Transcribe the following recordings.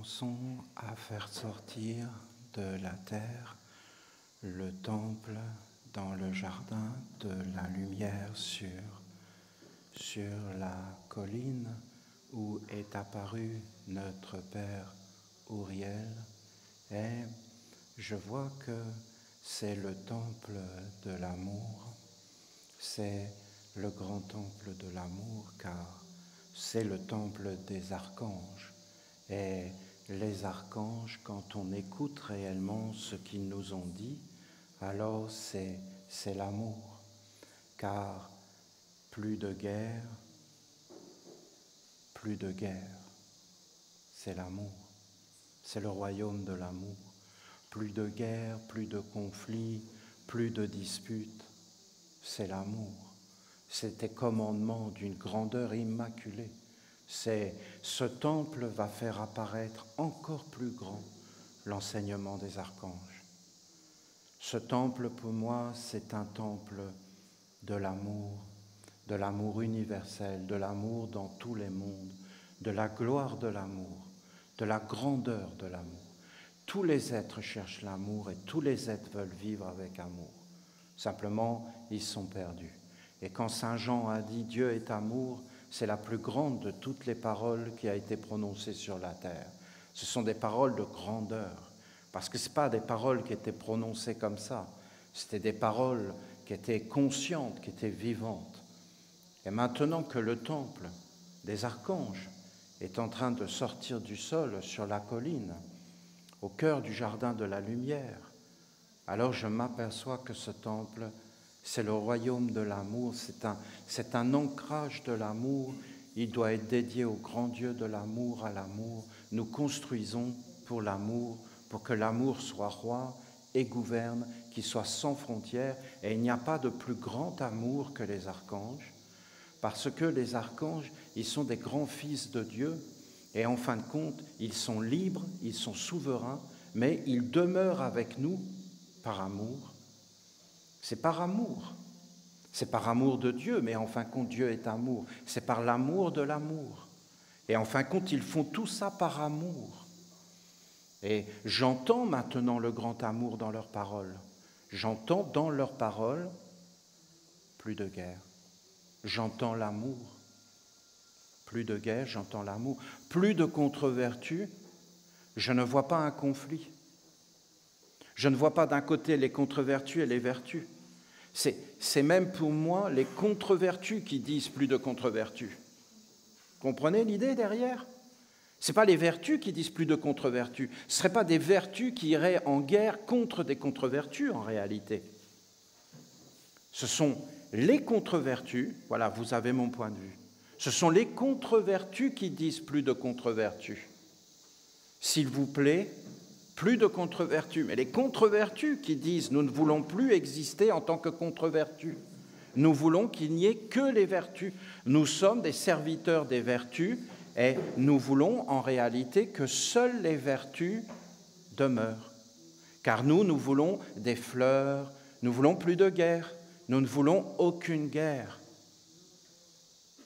commençons à faire sortir de la terre le temple dans le jardin de la lumière sur la colline où est apparu notre Père Uriel. Et je vois que c'est le temple de l'amour, c'est le grand temple de l'amour, car c'est le temple des archanges. Et les archanges, quand on écoute réellement ce qu'ils nous ont dit, alors c'est l'amour. Car plus de guerre, c'est l'amour. C'est le royaume de l'amour. Plus de guerre, plus de conflits, plus de disputes, c'est l'amour. C'est des commandements d'une grandeur immaculée. Ce temple va faire apparaître encore plus grand l'enseignement des archanges. Ce temple, pour moi, c'est un temple de l'amour universel, de l'amour dans tous les mondes, de la gloire de l'amour, de la grandeur de l'amour. Tous les êtres cherchent l'amour et tous les êtres veulent vivre avec amour. Simplement, ils sont perdus. Et quand Saint Jean a dit « Dieu est amour », c'est la plus grande de toutes les paroles qui a été prononcée sur la terre. Ce sont des paroles de grandeur, parce que ce n'est pas des paroles qui étaient prononcées comme ça, c'était des paroles qui étaient conscientes, qui étaient vivantes. Et maintenant que le temple des archanges est en train de sortir du sol sur la colline, au cœur du jardin de la lumière, alors je m'aperçois que ce temple, c'est le royaume de l'amour, c'est un ancrage de l'amour. Il doit être dédié au grand Dieu de l'amour, à l'amour. Nous construisons pour l'amour, pour que l'amour soit roi et gouverne, qu'il soit sans frontières. Et il n'y a pas de plus grand amour que les archanges, parce que les archanges, ils sont des grands fils de Dieu, et en fin de compte, ils sont libres, ils sont souverains, mais ils demeurent avec nous par amour. C'est par amour. C'est par amour de Dieu, mais en fin de compte, Dieu est amour. C'est par l'amour de l'amour. Et en fin de compte, ils font tout ça par amour. Et j'entends maintenant le grand amour dans leurs paroles. J'entends dans leurs paroles plus de guerre. J'entends l'amour. Plus de guerre, j'entends l'amour. Plus de contre-vertus, je ne vois pas un conflit. Je ne vois pas d'un côté les contre-vertus et les vertus. C'est même pour moi les contre-vertus qui disent plus de contre-vertus. Comprenez l'idée derrière ? Ce n'est pas les vertus qui disent plus de contre-vertus. Ce ne seraient pas des vertus qui iraient en guerre contre des contre-vertus en réalité. Ce sont les contre-vertus, voilà, vous avez mon point de vue. Ce sont les contre-vertus qui disent plus de contre-vertus. S'il vous plaît, plus de contre-vertus. Mais les contre-vertus qui disent nous ne voulons plus exister en tant que contre-vertus. Nous voulons qu'il n'y ait que les vertus. Nous sommes des serviteurs des vertus et nous voulons en réalité que seules les vertus demeurent. Car nous voulons des fleurs, nous voulons plus de guerre, nous ne voulons aucune guerre.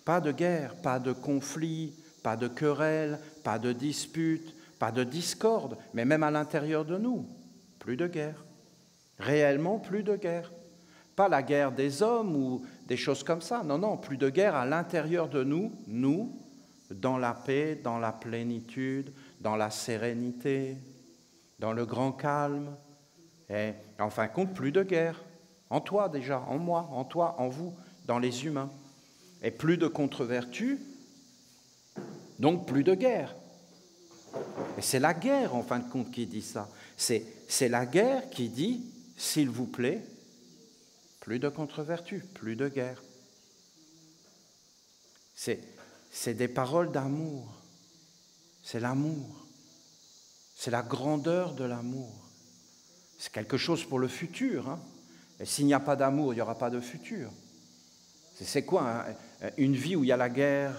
Pas de guerre, pas de conflit, pas de querelle, pas de dispute, pas de discorde, mais même à l'intérieur de nous, plus de guerre. Réellement, plus de guerre. Pas la guerre des hommes ou des choses comme ça, non, plus de guerre à l'intérieur de nous, dans la paix, dans la plénitude, dans la sérénité, dans le grand calme. Et en fin de compte, plus de guerre. En toi déjà, en moi, en toi, en vous, dans les humains. Et plus de contre-vertus, donc plus de guerre. Et c'est la guerre, en fin de compte, qui dit ça. C'est la guerre qui dit, s'il vous plaît, plus de contre-vertus, plus de guerre. C'est des paroles d'amour. C'est l'amour. C'est la grandeur de l'amour. C'est quelque chose pour le futur. Hein. Et s'il n'y a pas d'amour, il n'y aura pas de futur. C'est quoi une vie où il y a la guerre,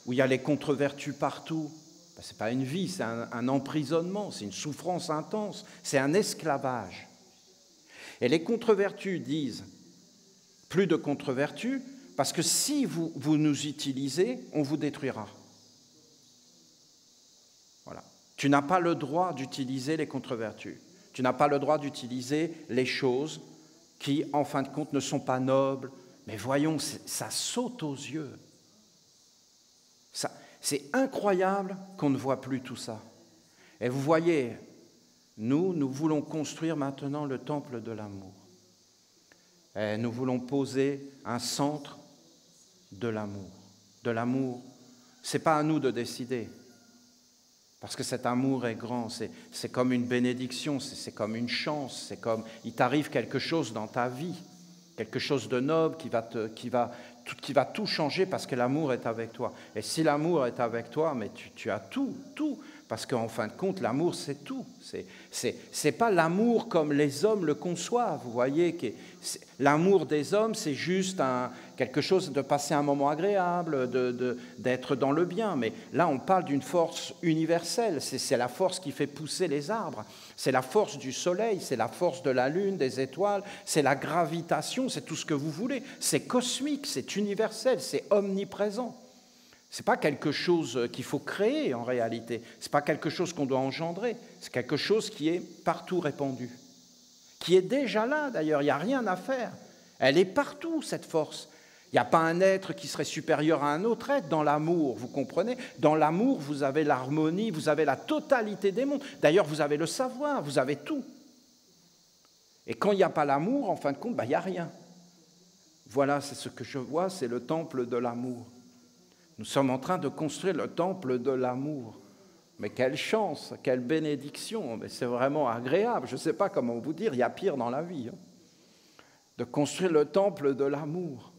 où il y a les contre-vertus partout? Ce n'est pas une vie, c'est un emprisonnement, c'est une souffrance intense, c'est un esclavage. Et les contre-vertus disent plus de contre-vertus, parce que si vous nous utilisez, on vous détruira. Voilà. Tu n'as pas le droit d'utiliser les contre-vertus. Tu n'as pas le droit d'utiliser les choses qui, en fin de compte, ne sont pas nobles. Mais voyons, ça saute aux yeux. C'est incroyable qu'on ne voit plus tout ça. Et vous voyez, nous voulons construire maintenant le temple de l'amour. Et nous voulons poser un centre de l'amour. De l'amour, ce n'est pas à nous de décider. Parce que cet amour est grand, c'est comme une bénédiction, c'est comme une chance, c'est comme il t'arrive quelque chose dans ta vie, quelque chose de noble qui va tout changer parce que l'amour est avec toi. Et si l'amour est avec toi, mais tu as tout, parce qu'en fin de compte, l'amour, c'est tout. C'est pas l'amour comme les hommes le conçoivent, vous voyez. L'amour des hommes, c'est juste quelque chose de passer un moment agréable, d'être dans le bien. Mais là, on parle d'une force universelle. C'est la force qui fait pousser les arbres. C'est la force du soleil, c'est la force de la lune, des étoiles, c'est la gravitation, c'est tout ce que vous voulez. C'est cosmique, c'est universel, c'est omniprésent. Ce n'est pas quelque chose qu'il faut créer en réalité, ce n'est pas quelque chose qu'on doit engendrer, c'est quelque chose qui est partout répandu, qui est déjà là d'ailleurs, il n'y a rien à faire. Elle est partout cette force. Il n'y a pas un être qui serait supérieur à un autre être dans l'amour, vous comprenez? Dans l'amour, vous avez l'harmonie, vous avez la totalité des mondes. D'ailleurs, vous avez le savoir, vous avez tout. Et quand il n'y a pas l'amour, en fin de compte, il n'y a rien. Voilà, c'est ce que je vois, c'est le temple de l'amour. Nous sommes en train de construire le temple de l'amour. Mais quelle chance, quelle bénédiction, mais c'est vraiment agréable. Je ne sais pas comment vous dire, il y a pire dans la vie. De construire le temple de l'amour.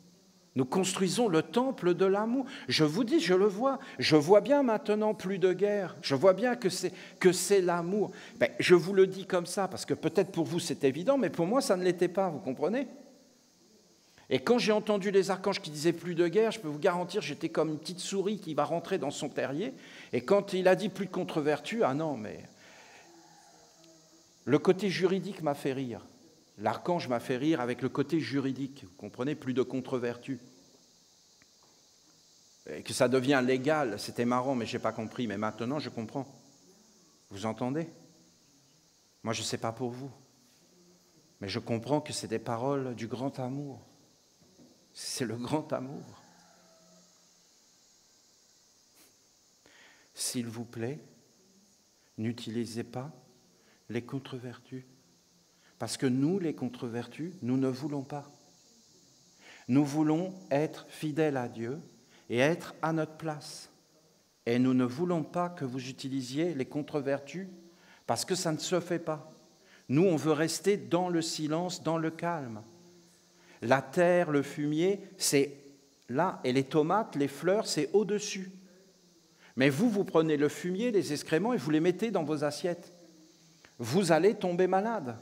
Nous construisons le temple de l'amour. Je vous dis, je le vois. Je vois bien maintenant plus de guerre. Je vois bien que c'est l'amour. Ben, je vous le dis comme ça, parce que peut-être pour vous c'est évident, mais pour moi ça ne l'était pas, vous comprenez ? Et quand j'ai entendu les archanges qui disaient plus de guerre, je peux vous garantir, j'étais comme une petite souris qui va rentrer dans son terrier. Et quand il a dit plus de contre-vertu, ah non, mais le côté juridique m'a fait rire. L'archange m'a fait rire avec le côté juridique, vous comprenez, plus de contre-vertu. Et que ça devient légal, c'était marrant, mais je n'ai pas compris. Mais maintenant, je comprends. Vous entendez ? Moi, je ne sais pas pour vous. Mais je comprends que c'est des paroles du grand amour. C'est le grand amour. S'il vous plaît, n'utilisez pas les contre-vertus. Parce que nous, les contre-vertus, nous ne voulons pas. Nous voulons être fidèles à Dieu et être à notre place. Et nous ne voulons pas que vous utilisiez les contre-vertus parce que ça ne se fait pas. Nous, on veut rester dans le silence, dans le calme. La terre, le fumier, c'est là, et les tomates, les fleurs, c'est au-dessus. Mais vous prenez le fumier, les excréments, et vous les mettez dans vos assiettes. Vous allez tomber malade.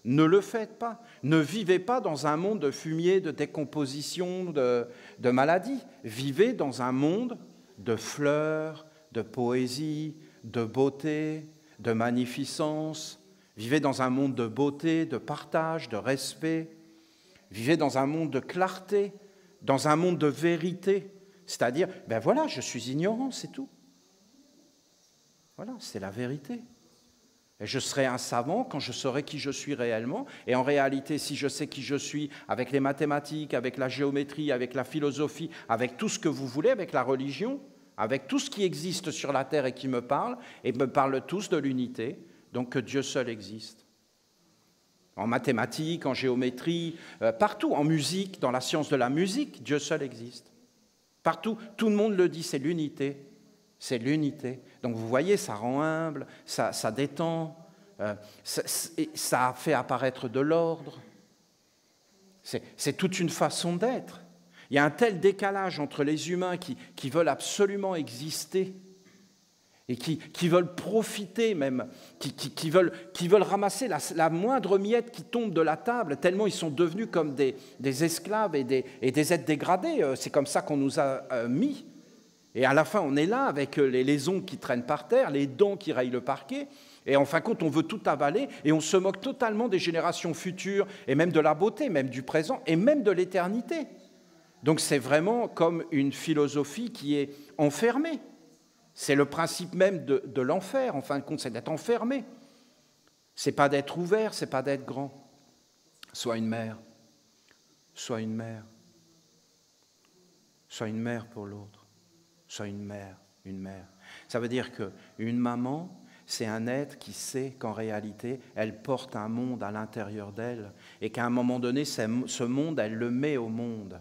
Ne le faites pas. Ne vivez pas dans un monde de fumier, de décomposition, de maladies. Vivez dans un monde de fleurs, de poésie, de beauté, de magnificence. Vivez dans un monde de beauté, de partage, de respect. Vivez dans un monde de clarté, dans un monde de vérité. C'est-à-dire, ben voilà, je suis ignorant, c'est tout. Voilà, c'est la vérité. Et je serai un savant quand je saurai qui je suis réellement. Et en réalité, si je sais qui je suis avec les mathématiques, avec la géométrie, avec la philosophie, avec tout ce que vous voulez, avec la religion, avec tout ce qui existe sur la terre et qui me parle tous de l'unité, donc que Dieu seul existe. En mathématiques, en géométrie, partout, en musique, dans la science de la musique, Dieu seul existe. Partout, tout le monde le dit, c'est l'unité. C'est l'unité. Donc vous voyez, ça rend humble, ça détend, ça fait apparaître de l'ordre. C'est toute une façon d'être. Il y a un tel décalage entre les humains qui veulent absolument exister et qui veulent profiter même, qui veulent ramasser la moindre miette qui tombe de la table, tellement ils sont devenus comme des esclaves et des êtres dégradés. C'est comme ça qu'on nous a mis. Et à la fin, on est là avec les ongles qui traînent par terre, les dents qui rayent le parquet, et en fin de compte, on veut tout avaler, et on se moque totalement des générations futures, et même de la beauté, même du présent, et même de l'éternité. Donc c'est vraiment comme une philosophie qui est enfermée. C'est le principe même de l'enfer, en fin de compte, c'est d'être enfermé. C'est pas d'être ouvert, c'est pas d'être grand. Sois une mère. Sois une mère. Sois une mère pour l'autre. Sois une mère, une mère. Ça veut dire qu'une maman, c'est un être qui sait qu'en réalité, elle porte un monde à l'intérieur d'elle et qu'à un moment donné, ce monde, elle le met au monde.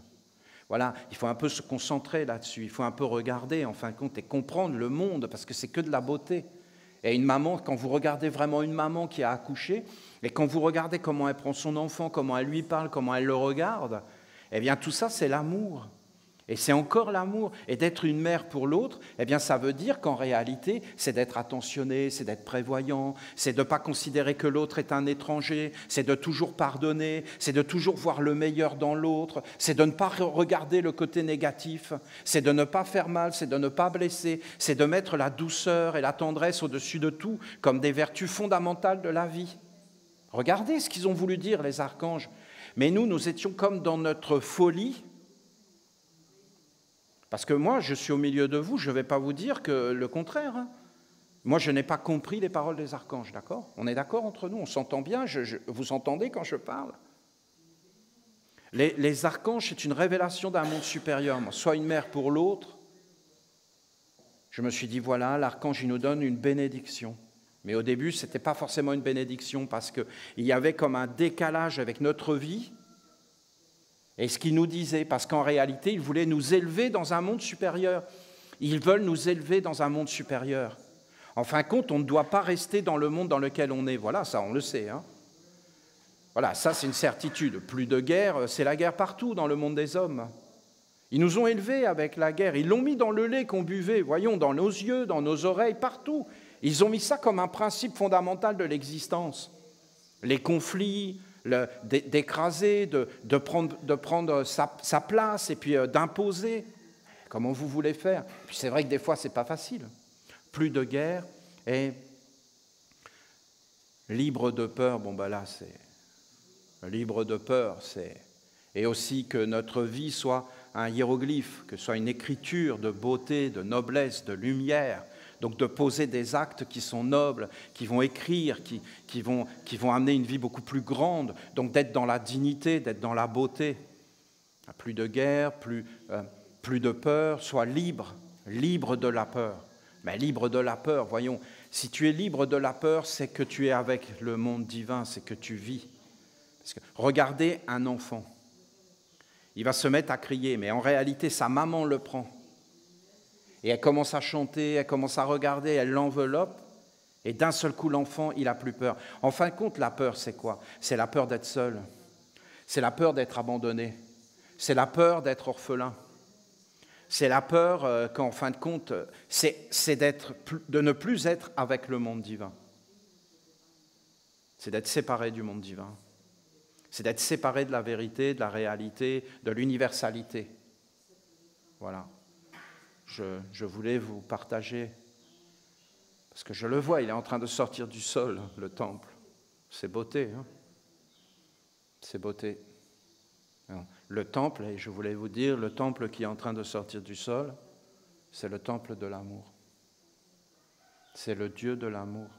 Voilà, il faut un peu se concentrer là-dessus, il faut un peu regarder, en fin de compte, et comprendre le monde, parce que c'est que de la beauté. Et une maman, quand vous regardez vraiment une maman qui a accouché, et quand vous regardez comment elle prend son enfant, comment elle lui parle, comment elle le regarde, eh bien tout ça, c'est l'amour. Et c'est encore l'amour. Et d'être une mère pour l'autre, eh bien ça veut dire qu'en réalité, c'est d'être attentionné, c'est d'être prévoyant, c'est de ne pas considérer que l'autre est un étranger, c'est de toujours pardonner, c'est de toujours voir le meilleur dans l'autre, c'est de ne pas regarder le côté négatif, c'est de ne pas faire mal, c'est de ne pas blesser, c'est de mettre la douceur et la tendresse au-dessus de tout comme des vertus fondamentales de la vie. Regardez ce qu'ils ont voulu dire, les archanges. Mais nous étions comme dans notre folie. Parce que moi, je suis au milieu de vous, je ne vais pas vous dire que le contraire. Hein. Moi, je n'ai pas compris les paroles des archanges, d'accord? On est d'accord entre nous, on s'entend bien, vous entendez quand je parle? Les archanges, c'est une révélation d'un monde supérieur. Moi, soit une mère pour l'autre. Je me suis dit, voilà, l'archange, il nous donne une bénédiction. Mais au début, ce n'était pas forcément une bénédiction parce qu'il y avait comme un décalage avec notre vie. Et ce qu'ils nous disaient, parce qu'en réalité, ils voulaient nous élever dans un monde supérieur. Ils veulent nous élever dans un monde supérieur. En fin de compte, on ne doit pas rester dans le monde dans lequel on est. Voilà, ça, on le sait. Hein. Voilà, ça, c'est une certitude. Plus de guerre, c'est la guerre partout dans le monde des hommes. Ils nous ont élevés avec la guerre. Ils l'ont mis dans le lait qu'on buvait, voyons, dans nos yeux, dans nos oreilles, partout. Ils ont mis ça comme un principe fondamental de l'existence. Les conflits, d'écraser, de prendre sa place et puis d'imposer. Comment vous voulez faire? Puis c'est vrai que des fois, ce n'est pas facile. Plus de guerre et libre de peur. Bon, ben là, c'est libre de peur. Et aussi que notre vie soit un hiéroglyphe, que ce soit une écriture de beauté, de noblesse, de lumière. Donc de poser des actes qui sont nobles, qui vont écrire, qui vont amener une vie beaucoup plus grande. Donc d'être dans la dignité, d'être dans la beauté. Plus de guerre, plus de peur, sois libre, libre de la peur. Mais libre de la peur, voyons, si tu es libre de la peur, c'est que tu es avec le monde divin, c'est que tu vis. Parce que regardez un enfant, il va se mettre à crier, mais en réalité, sa maman le prend. Et elle commence à chanter, elle commence à regarder, elle l'enveloppe, et d'un seul coup, l'enfant, il n'a plus peur. En fin de compte, la peur, c'est quoi? C'est la peur d'être seul, c'est la peur d'être abandonné, c'est la peur d'être orphelin, c'est la peur qu'en fin de compte, c'est de ne plus être avec le monde divin. C'est d'être séparé du monde divin, c'est d'être séparé de la vérité, de la réalité, de l'universalité. Voilà. Je voulais vous partager, parce que je le vois, il est en train de sortir du sol, le temple. C'est beauté, hein? C'est beauté. Le temple, et je voulais vous dire, le temple qui est en train de sortir du sol, c'est le temple de l'amour. C'est le Dieu de l'amour.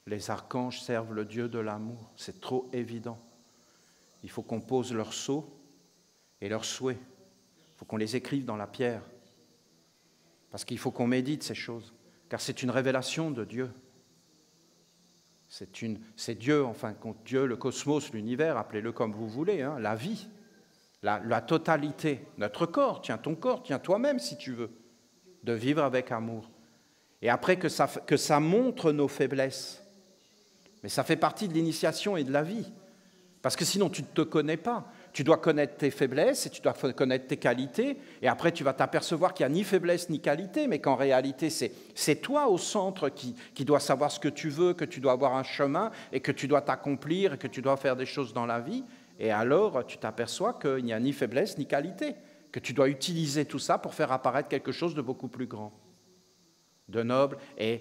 Les archanges servent le Dieu de l'amour, c'est trop évident. Il faut qu'on pose leurs sceaux et leurs souhaits. Il faut qu'on les écrive dans la pierre. Parce qu'il faut qu'on médite ces choses, car c'est une révélation de Dieu. C'est Dieu, en fin de compte, Dieu, le cosmos, l'univers, appelez-le comme vous voulez, hein, la vie, la totalité, notre corps, tiens ton corps, tiens toi-même si tu veux, de vivre avec amour. Et après que ça montre nos faiblesses, mais ça fait partie de l'initiation et de la vie, parce que sinon tu ne te connais pas. Tu dois connaître tes faiblesses et tu dois connaître tes qualités. Et après, tu vas t'apercevoir qu'il n'y a ni faiblesse ni qualité, mais qu'en réalité, c'est toi au centre qui dois savoir ce que tu veux, que tu dois avoir un chemin et que tu dois t'accomplir et que tu dois faire des choses dans la vie. Et alors, tu t'aperçois qu'il n'y a ni faiblesse ni qualité, que tu dois utiliser tout ça pour faire apparaître quelque chose de beaucoup plus grand, de noble, et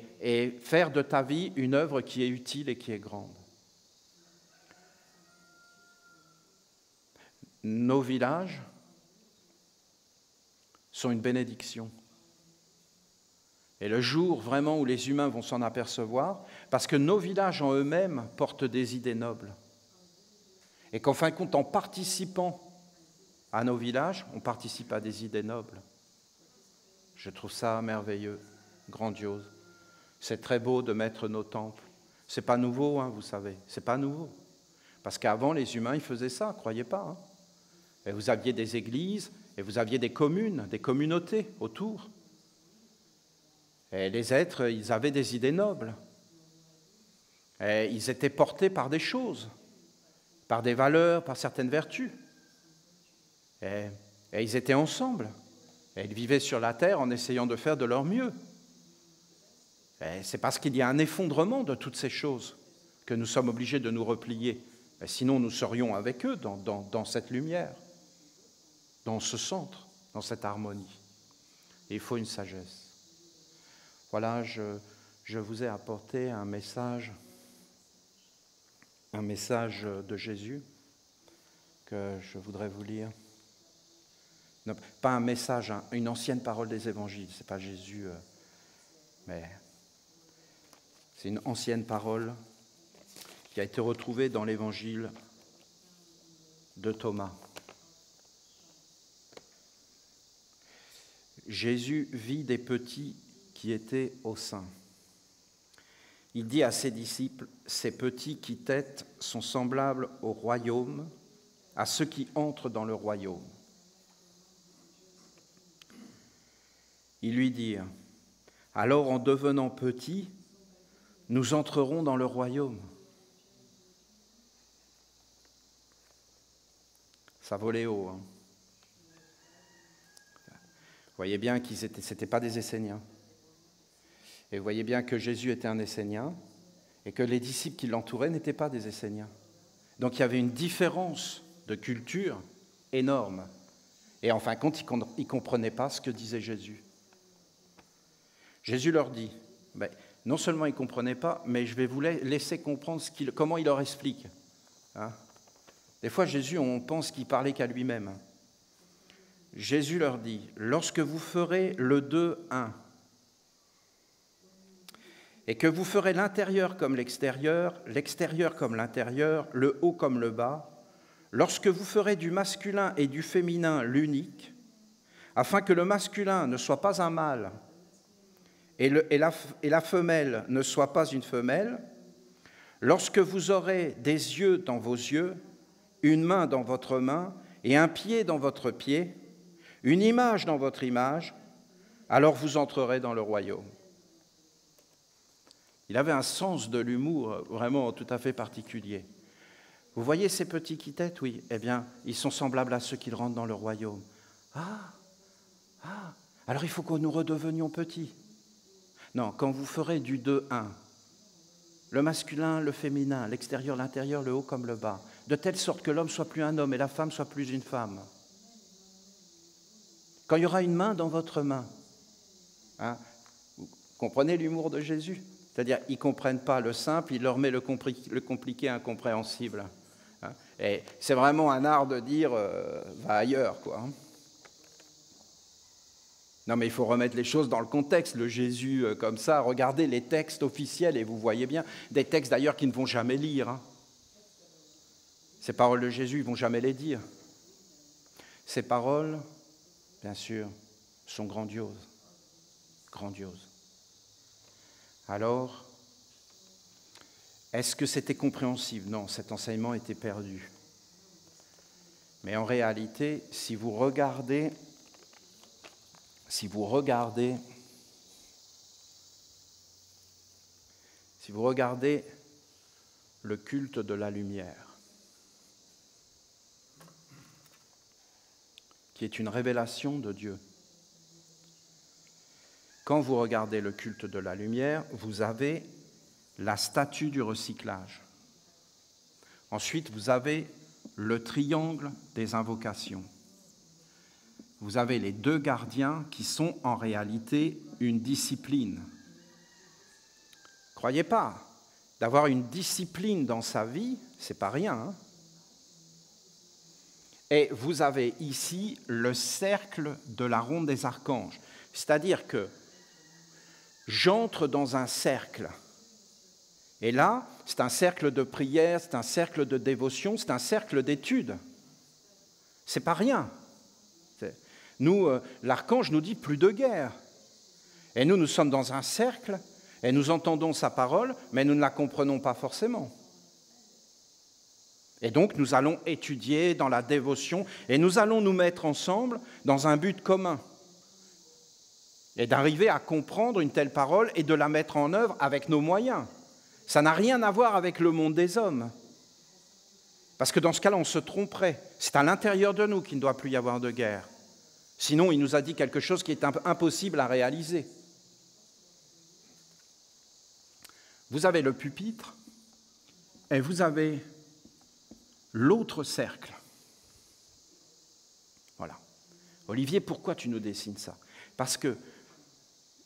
faire de ta vie une œuvre qui est utile et qui est grande. Nos villages sont une bénédiction. Et le jour vraiment où les humains vont s'en apercevoir, parce que nos villages en eux-mêmes portent des idées nobles. Et qu'en fin de compte, en participant à nos villages, on participe à des idées nobles. Je trouve ça merveilleux, grandiose. C'est très beau de mettre nos temples. C'est pas nouveau, hein, vous savez, c'est pas nouveau. Parce qu'avant, les humains, ils faisaient ça, croyez pas. Hein. Et vous aviez des églises, et vous aviez des communes, des communautés autour. Et les êtres, ils avaient des idées nobles. Et ils étaient portés par des choses, par des valeurs, par certaines vertus. Et ils étaient ensemble. Et ils vivaient sur la terre en essayant de faire de leur mieux. Et c'est parce qu'il y a un effondrement de toutes ces choses que nous sommes obligés de nous replier. Et sinon, nous serions avec eux dans cette lumière, dans ce centre, dans cette harmonie. Et il faut une sagesse. Voilà, je vous ai apporté un message de Jésus que je voudrais vous lire. Non, pas un message, une ancienne parole des évangiles, ce n'est pas Jésus, mais c'est une ancienne parole qui a été retrouvée dans l'évangile de Thomas. Jésus vit des petits qui étaient au sein. Il dit à ses disciples, « Ces petits qui têtent sont semblables au royaume, à ceux qui entrent dans le royaume. » Ils lui dirent, « Alors en devenant petits, nous entrerons dans le royaume. » Ça volait haut. Hein. Vous voyez bien qu'ils c'était pas des Esséniens. Et vous voyez bien que Jésus était un Essénien et que les disciples qui l'entouraient n'étaient pas des Esséniens. Donc il y avait une différence de culture énorme. Et en fin de compte, ils ne comprenaient pas ce que disait Jésus. Jésus leur dit, non seulement ils ne comprenaient pas, mais je vais vous laisser comprendre comment il leur explique. Hein? Des fois, Jésus, on pense qu'il parlait qu'à lui-même. Jésus leur dit, lorsque vous ferez le 2-1, et que vous ferez l'intérieur comme l'extérieur comme l'intérieur, le haut comme le bas, lorsque vous ferez du masculin et du féminin l'unique, afin que le masculin ne soit pas un mâle et la femelle ne soit pas une femelle, lorsque vous aurez des yeux dans vos yeux, une main dans votre main et un pied dans votre pied, une image dans votre image, alors vous entrerez dans le royaume. Il avait un sens de l'humour vraiment tout à fait particulier. Vous voyez ces petits qui têtent? Oui, eh bien, ils sont semblables à ceux qui rentrent dans le royaume. Alors il faut que nous redevenions petits. Non, quand vous ferez du 2-1, le masculin, le féminin, l'extérieur, l'intérieur, le haut comme le bas, de telle sorte que l'homme soit plus un homme et la femme soit plus une femme. Quand il y aura une main dans votre main, hein, vous comprenez l'humour de Jésus? C'est-à-dire, ils ne comprennent pas le simple, il leur met le compliqué incompréhensible. Hein. Et c'est vraiment un art de dire va ailleurs, quoi. Hein. Non, mais il faut remettre les choses dans le contexte. Le Jésus comme ça, regardez les textes officiels, et vous voyez bien, des textes d'ailleurs qu'ils ne vont jamais lire. Hein. Ces paroles de Jésus, ils ne vont jamais les dire. Ces paroles, bien sûr, sont grandioses. Grandioses. Alors, est-ce que c'était compréhensible? Non, cet enseignement était perdu. Mais en réalité, si vous regardez le culte de la lumière, qui est une révélation de Dieu, quand vous regardez le culte de la lumière, vous avez la statue du recyclage. Ensuite, vous avez le triangle des invocations. Vous avez les deux gardiens qui sont en réalité une discipline. Croyez pas, d'avoir une discipline dans sa vie, c'est pas rien. Hein. Et vous avez ici le cercle de la ronde des archanges. C'est-à-dire que j'entre dans un cercle. Et là, c'est un cercle de prière, c'est un cercle de dévotion, c'est un cercle d'études. C'est pas rien. Nous, l'archange nous dit plus de guerre. Et nous sommes dans un cercle, et nous entendons sa parole, mais nous ne la comprenons pas forcément. Et donc, nous allons étudier dans la dévotion, et nous allons nous mettre ensemble dans un but commun. Et d'arriver à comprendre une telle parole et de la mettre en œuvre avec nos moyens. Ça n'a rien à voir avec le monde des hommes. Parce que dans ce cas-là, on se tromperait. C'est à l'intérieur de nous qu'il ne doit plus y avoir de guerre. Sinon, il nous a dit quelque chose qui est impossible à réaliser. Vous avez le pupitre et vous avez l'autre cercle. Voilà. Olivier, pourquoi tu nous dessines ça? Parce que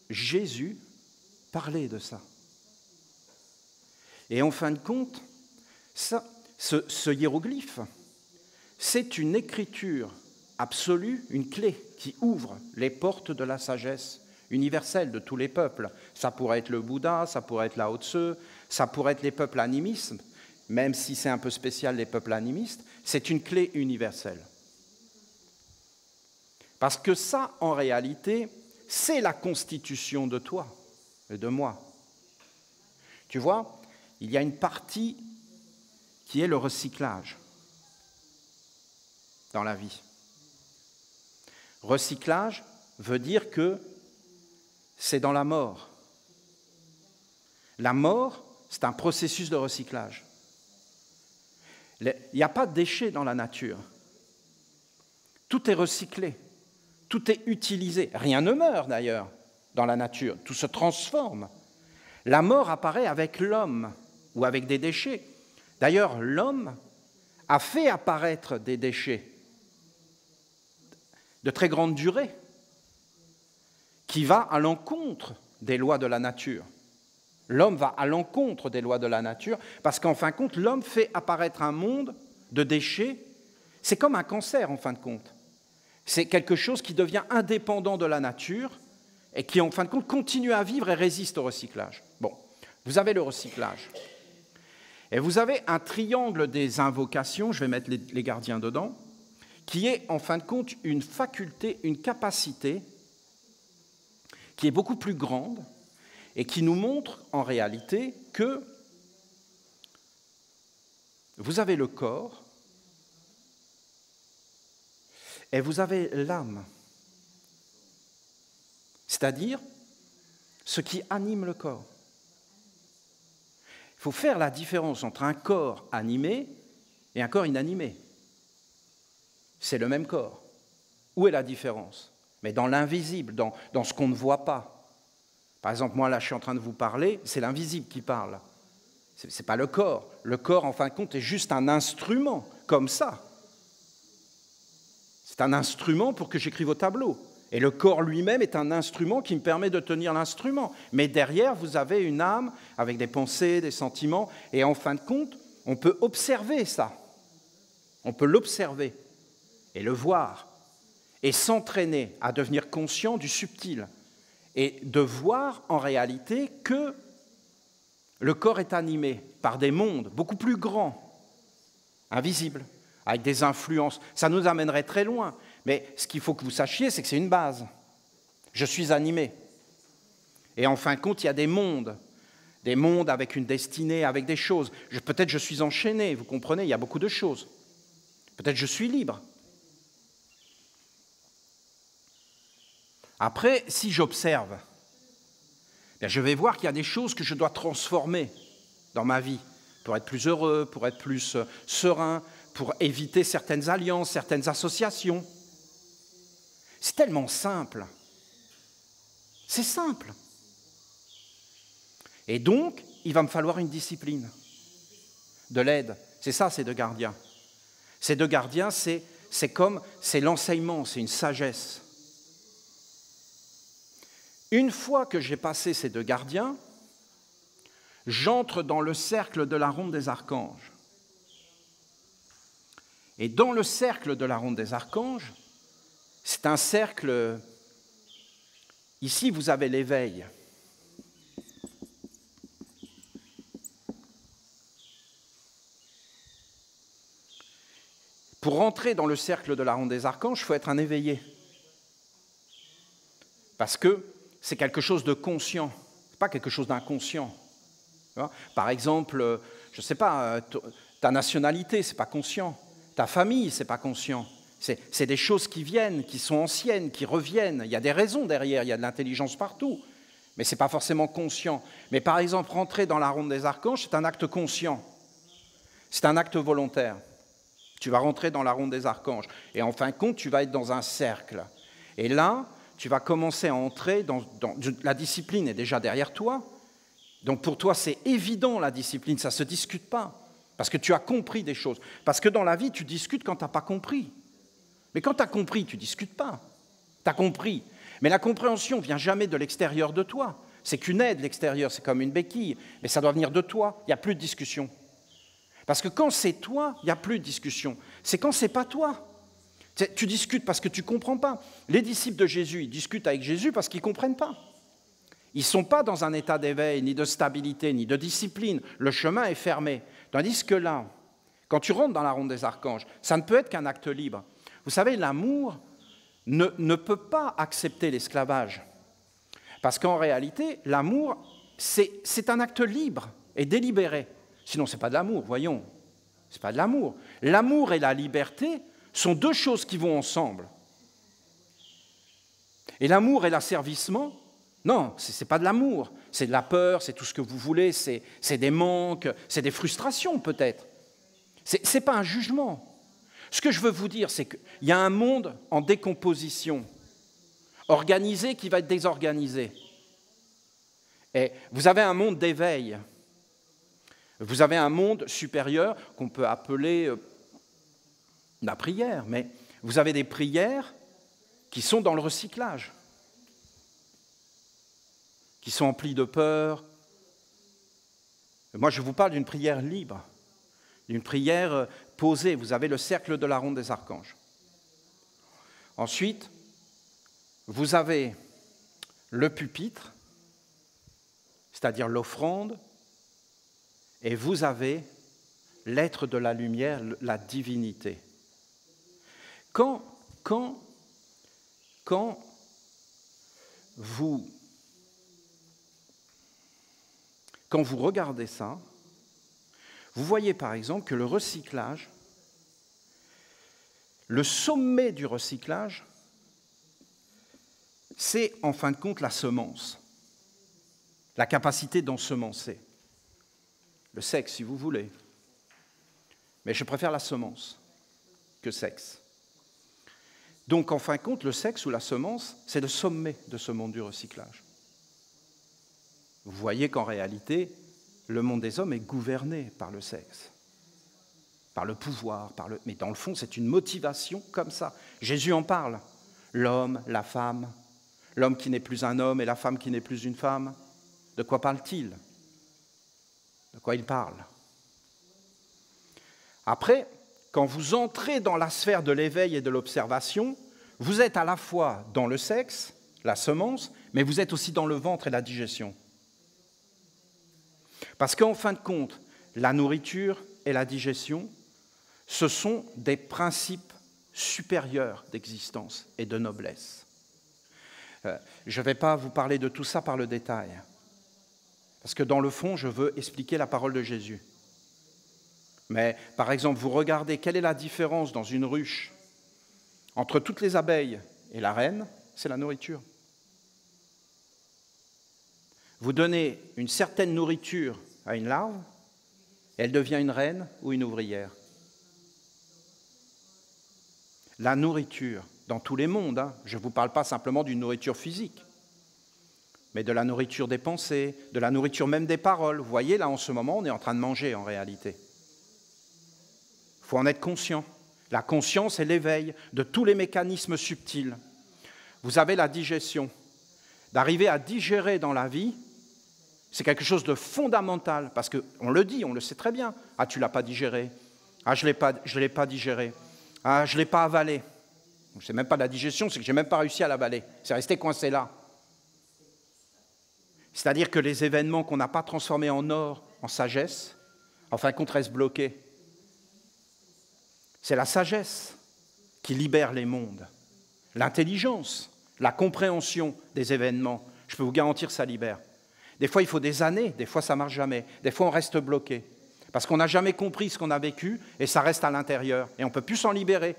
Jésus parlait de ça. Et en fin de compte, ce hiéroglyphe, c'est une écriture absolue, une clé qui ouvre les portes de la sagesse universelle de tous les peuples. Ça pourrait être le Bouddha, ça pourrait être Lao Tse, ça pourrait être les peuples animistes, même si c'est un peu spécial les peuples animistes, c'est une clé universelle. Parce que ça, en réalité, c'est la constitution de toi et de moi. Tu vois, il y a une partie qui est le recyclage dans la vie. Recyclage veut dire que c'est dans la mort. La mort, c'est un processus de recyclage. Il n'y a pas de déchets dans la nature. Tout est recyclé, tout est utilisé. Rien ne meurt d'ailleurs dans la nature, tout se transforme. La mort apparaît avec l'homme ou avec des déchets. D'ailleurs, l'homme a fait apparaître des déchets de très grande durée qui va à l'encontre des lois de la nature. L'homme va à l'encontre des lois de la nature parce qu'en fin de compte, l'homme fait apparaître un monde de déchets. C'est comme un cancer en fin de compte. C'est quelque chose qui devient indépendant de la nature et qui en fin de compte continue à vivre et résiste au recyclage. Bon, vous avez le recyclage. Et vous avez un triangle des invocations, je vais mettre les gardiens dedans, qui est en fin de compte une faculté, une capacité qui est beaucoup plus grande et qui nous montre en réalité que vous avez le corps et vous avez l'âme, c'est-à-dire ce qui anime le corps. Il faut faire la différence entre un corps animé et un corps inanimé. C'est le même corps. Où est la différence? Mais dans l'invisible, dans ce qu'on ne voit pas. Par exemple, moi, là, je suis en train de vous parler, c'est l'invisible qui parle. Ce n'est pas le corps. Le corps, en fin de compte, est juste un instrument, comme ça. C'est un instrument pour que j'écrive au tableau. Et le corps lui-même est un instrument qui me permet de tenir l'instrument. Mais derrière, vous avez une âme avec des pensées, des sentiments. Et en fin de compte, on peut observer ça. On peut l'observer et le voir. Et s'entraîner à devenir conscient du subtil. Et de voir en réalité que le corps est animé par des mondes beaucoup plus grands, invisibles, avec des influences. Ça nous amènerait très loin. Mais ce qu'il faut que vous sachiez, c'est que c'est une base. Je suis animé. Et en fin de compte, il y a des mondes avec une destinée, avec des choses. Peut-être je suis enchaîné, vous comprenez, il y a beaucoup de choses. Peut-être je suis libre. Après, si j'observe, je vais voir qu'il y a des choses que je dois transformer dans ma vie pour être plus heureux, pour être plus serein, pour éviter certaines alliances, certaines associations. C'est tellement simple. C'est simple. Et donc, il va me falloir une discipline, de l'aide. C'est ça, ces deux gardiens. Ces deux gardiens, c'est l'enseignement, c'est une sagesse. Une fois que j'ai passé ces deux gardiens, j'entre dans le cercle de la ronde des archanges. Et dans le cercle de la ronde des archanges, c'est un cercle, ici vous avez l'éveil, pour rentrer dans le cercle de la ronde des archanges, il faut être un éveillé. Parce que c'est quelque chose de conscient, pas quelque chose d'inconscient. Par exemple, je ne sais pas, ta nationalité, ce n'est pas conscient. Ta famille, ce n'est pas conscient. C'est des choses qui viennent, qui sont anciennes, qui reviennent. Il y a des raisons derrière, il y a de l'intelligence partout. Mais ce n'est pas forcément conscient. Mais par exemple, rentrer dans la ronde des archanges, c'est un acte conscient. C'est un acte volontaire. Tu vas rentrer dans la ronde des archanges. Et en fin de compte, tu vas être dans un cercle. Et là, tu vas commencer à entrer dans la discipline est déjà derrière toi. Donc pour toi, c'est évident la discipline, ça ne se discute pas. Parce que tu as compris des choses. Parce que dans la vie, tu discutes quand tu n'as pas compris. Mais quand tu as compris, tu ne discutes pas. Tu as compris. Mais la compréhension ne vient jamais de l'extérieur de toi. C'est qu'une aide, l'extérieur, c'est comme une béquille. Mais ça doit venir de toi, il n'y a plus de discussion. Parce que quand c'est toi, il n'y a plus de discussion. C'est quand ce n'est pas toi. Tu discutes parce que tu ne comprends pas. Les disciples de Jésus, ils discutent avec Jésus parce qu'ils ne comprennent pas. Ils ne sont pas dans un état d'éveil, ni de stabilité, ni de discipline. Le chemin est fermé. Tandis que là, quand tu rentres dans la ronde des archanges, ça ne peut être qu'un acte libre. Vous savez, l'amour ne peut pas accepter l'esclavage. Parce qu'en réalité, l'amour, c'est un acte libre et délibéré. Sinon, ce n'est pas de l'amour, voyons. Ce n'est pas de l'amour. L'amour et la liberté sont deux choses qui vont ensemble. Et l'amour et l'asservissement, non, ce n'est pas de l'amour. C'est de la peur, c'est tout ce que vous voulez, c'est des manques, c'est des frustrations peut-être. Ce n'est pas un jugement. Ce que je veux vous dire, c'est qu'il y a un monde en décomposition, organisé qui va être désorganisé. Et vous avez un monde d'éveil. Vous avez un monde supérieur qu'on peut appeler la prière, mais vous avez des prières qui sont dans le recyclage, qui sont emplies de peur. Moi, je vous parle d'une prière libre, d'une prière posée. Vous avez le cercle de la ronde des archanges. Ensuite, vous avez le pupitre, c'est-à-dire l'offrande, et vous avez l'être de la lumière, la divinité. Quand vous regardez ça, vous voyez par exemple que le recyclage, le sommet du recyclage, c'est en fin de compte la semence, la capacité d'ensemencer. Le sexe, si vous voulez. Mais je préfère la semence que sexe. Donc, en fin de compte, le sexe ou la semence, c'est le sommet de ce monde du recyclage. Vous voyez qu'en réalité, le monde des hommes est gouverné par le sexe, par le pouvoir, mais dans le fond, c'est une motivation comme ça. Jésus en parle. L'homme, la femme, l'homme qui n'est plus un homme et la femme qui n'est plus une femme. De quoi parle-t-il ? De quoi il parle? Après, quand vous entrez dans la sphère de l'éveil et de l'observation, vous êtes à la fois dans le sexe, la semence, mais vous êtes aussi dans le ventre et la digestion. Parce qu'en fin de compte, la nourriture et la digestion, ce sont des principes supérieurs d'existence et de noblesse. Je ne vais pas vous parler de tout ça par le détail. Parce que dans le fond, je veux expliquer la parole de Jésus. Mais par exemple, vous regardez quelle est la différence dans une ruche entre toutes les abeilles et la reine, c'est la nourriture. Vous donnez une certaine nourriture à une larve, elle devient une reine ou une ouvrière. La nourriture, dans tous les mondes, je ne vous parle pas simplement d'une nourriture physique, mais de la nourriture des pensées, de la nourriture même des paroles. Vous voyez, là, en ce moment, on est en train de manger, en réalité. Il faut en être conscient. La conscience est l'éveil de tous les mécanismes subtils. Vous avez la digestion. D'arriver à digérer dans la vie, c'est quelque chose de fondamental, parce qu'on le dit, on le sait très bien. Ah, tu ne l'as pas digéré. Ah, je ne l'ai pas digéré. Ah, je ne l'ai pas avalé. Ce n'est même pas de la digestion, c'est que je n'ai même pas réussi à l'avaler. C'est resté coincé là. C'est-à-dire que les événements qu'on n'a pas transformés en or, en sagesse, en fin de compte restent bloqués. C'est la sagesse qui libère les mondes. L'intelligence, la compréhension des événements, je peux vous garantir, ça libère. Des fois, il faut des années, des fois, ça ne marche jamais. Des fois, on reste bloqué. Parce qu'on n'a jamais compris ce qu'on a vécu et ça reste à l'intérieur. Et on ne peut plus s'en libérer.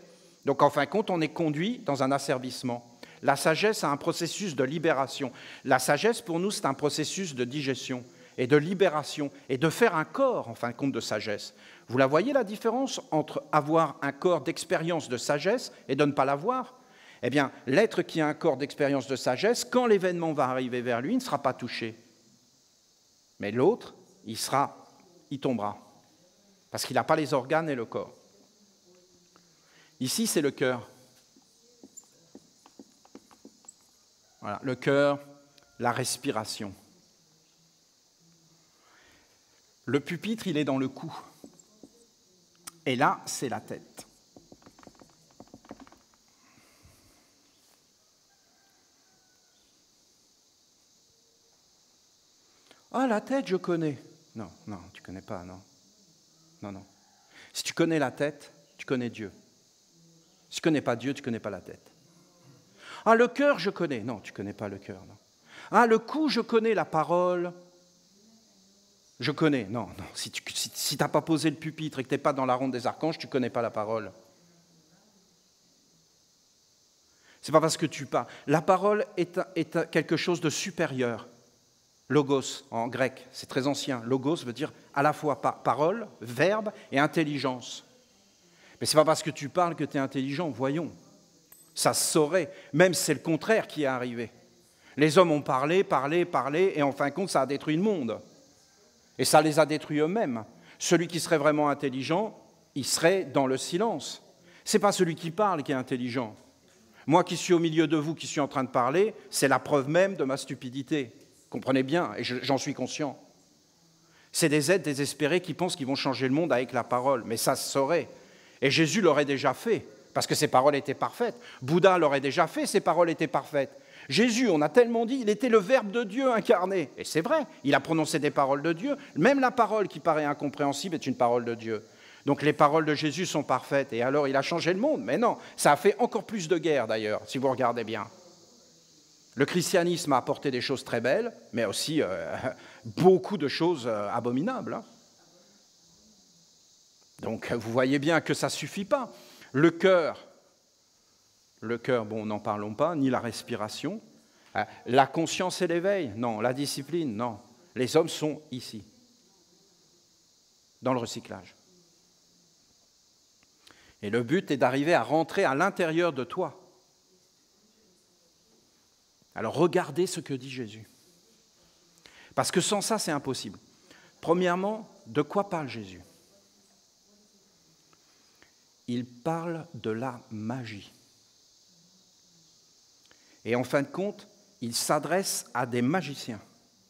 Donc, en fin de compte, on est conduit dans un asservissement. La sagesse a un processus de libération. La sagesse, pour nous, c'est un processus de digestion et de libération et de faire un corps, en fin de compte, de sagesse. Vous la voyez, la différence entre avoir un corps d'expérience de sagesse et de ne pas l'avoir ? Eh bien, l'être qui a un corps d'expérience de sagesse, quand l'événement va arriver vers lui, il ne sera pas touché. Mais l'autre, il tombera, parce qu'il n'a pas les organes et le corps. Ici, c'est le cœur. Voilà, le cœur, la respiration. Le pupitre, il est dans le cou. Et là, c'est la tête. Ah, la tête, je connais. Non, tu ne connais pas, non. Non. Si tu connais la tête, tu connais Dieu. Si tu ne connais pas Dieu, tu ne connais pas la tête. Ah, le cœur, je connais. Non, tu ne connais pas le cœur. Non. Ah, le cou, je connais la parole. Je connais. Non. Si tu n'as pas posé le pupitre et que tu n'es pas dans la ronde des archanges, tu ne connais pas la parole. Ce n'est pas parce que tu parles. La parole est quelque chose de supérieur. Logos, en grec, c'est très ancien. Logos veut dire à la fois parole, verbe et intelligence. Mais ce n'est pas parce que tu parles que tu es intelligent, voyons. Ça se saurait, même si c'est le contraire qui est arrivé. Les hommes ont parlé, et en fin de compte, ça a détruit le monde. Et ça les a détruits eux-mêmes. Celui qui serait vraiment intelligent, il serait dans le silence. Ce n'est pas celui qui parle qui est intelligent. Moi qui suis au milieu de vous, qui suis en train de parler, c'est la preuve même de ma stupidité. Comprenez bien, et j'en suis conscient. C'est des êtres désespérés qui pensent qu'ils vont changer le monde avec la parole, mais ça se saurait. Et Jésus l'aurait déjà fait, parce que ses paroles étaient parfaites. Bouddha l'aurait déjà fait, ses paroles étaient parfaites. Jésus, on a tellement dit, il était le Verbe de Dieu incarné. Et c'est vrai, il a prononcé des paroles de Dieu. Même la parole qui paraît incompréhensible est une parole de Dieu. Donc les paroles de Jésus sont parfaites. Et alors il a changé le monde. Mais non, ça a fait encore plus de guerre d'ailleurs, si vous regardez bien. Le christianisme a apporté des choses très belles, mais aussi beaucoup de choses abominables. Hein. Donc vous voyez bien que ça ne suffit pas. Le cœur, bon, n'en parlons pas, ni la respiration. La conscience et l'éveil, non. La discipline, non. Les hommes sont ici, dans le recyclage. Et le but est d'arriver à rentrer à l'intérieur de toi. Alors regardez ce que dit Jésus. Parce que sans ça, c'est impossible. Premièrement, de quoi parle Jésus ? Il parle de la magie. Et en fin de compte, il s'adresse à des magiciens,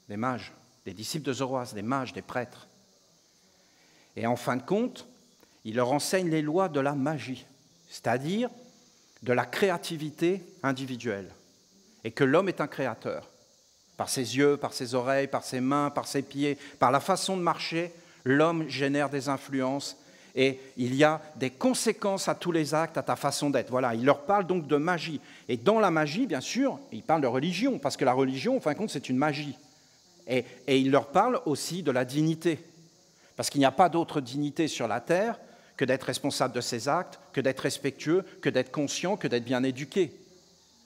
des mages, des disciples de Zoroastre, des mages, des prêtres. Et en fin de compte, il leur enseigne les lois de la magie, c'est-à-dire de la créativité individuelle. Et que l'homme est un créateur. Par ses yeux, par ses oreilles, par ses mains, par ses pieds, par la façon de marcher, l'homme génère des influences et il y a des conséquences à tous les actes, à ta façon d'être. Voilà, il leur parle donc de magie. Et dans la magie, bien sûr, il parle de religion, parce que la religion, en fin de compte, c'est une magie. Et il leur parle aussi de la dignité, parce qu'il n'y a pas d'autre dignité sur la terre que d'être responsable de ses actes, que d'être respectueux, que d'être conscient, que d'être bien éduqué.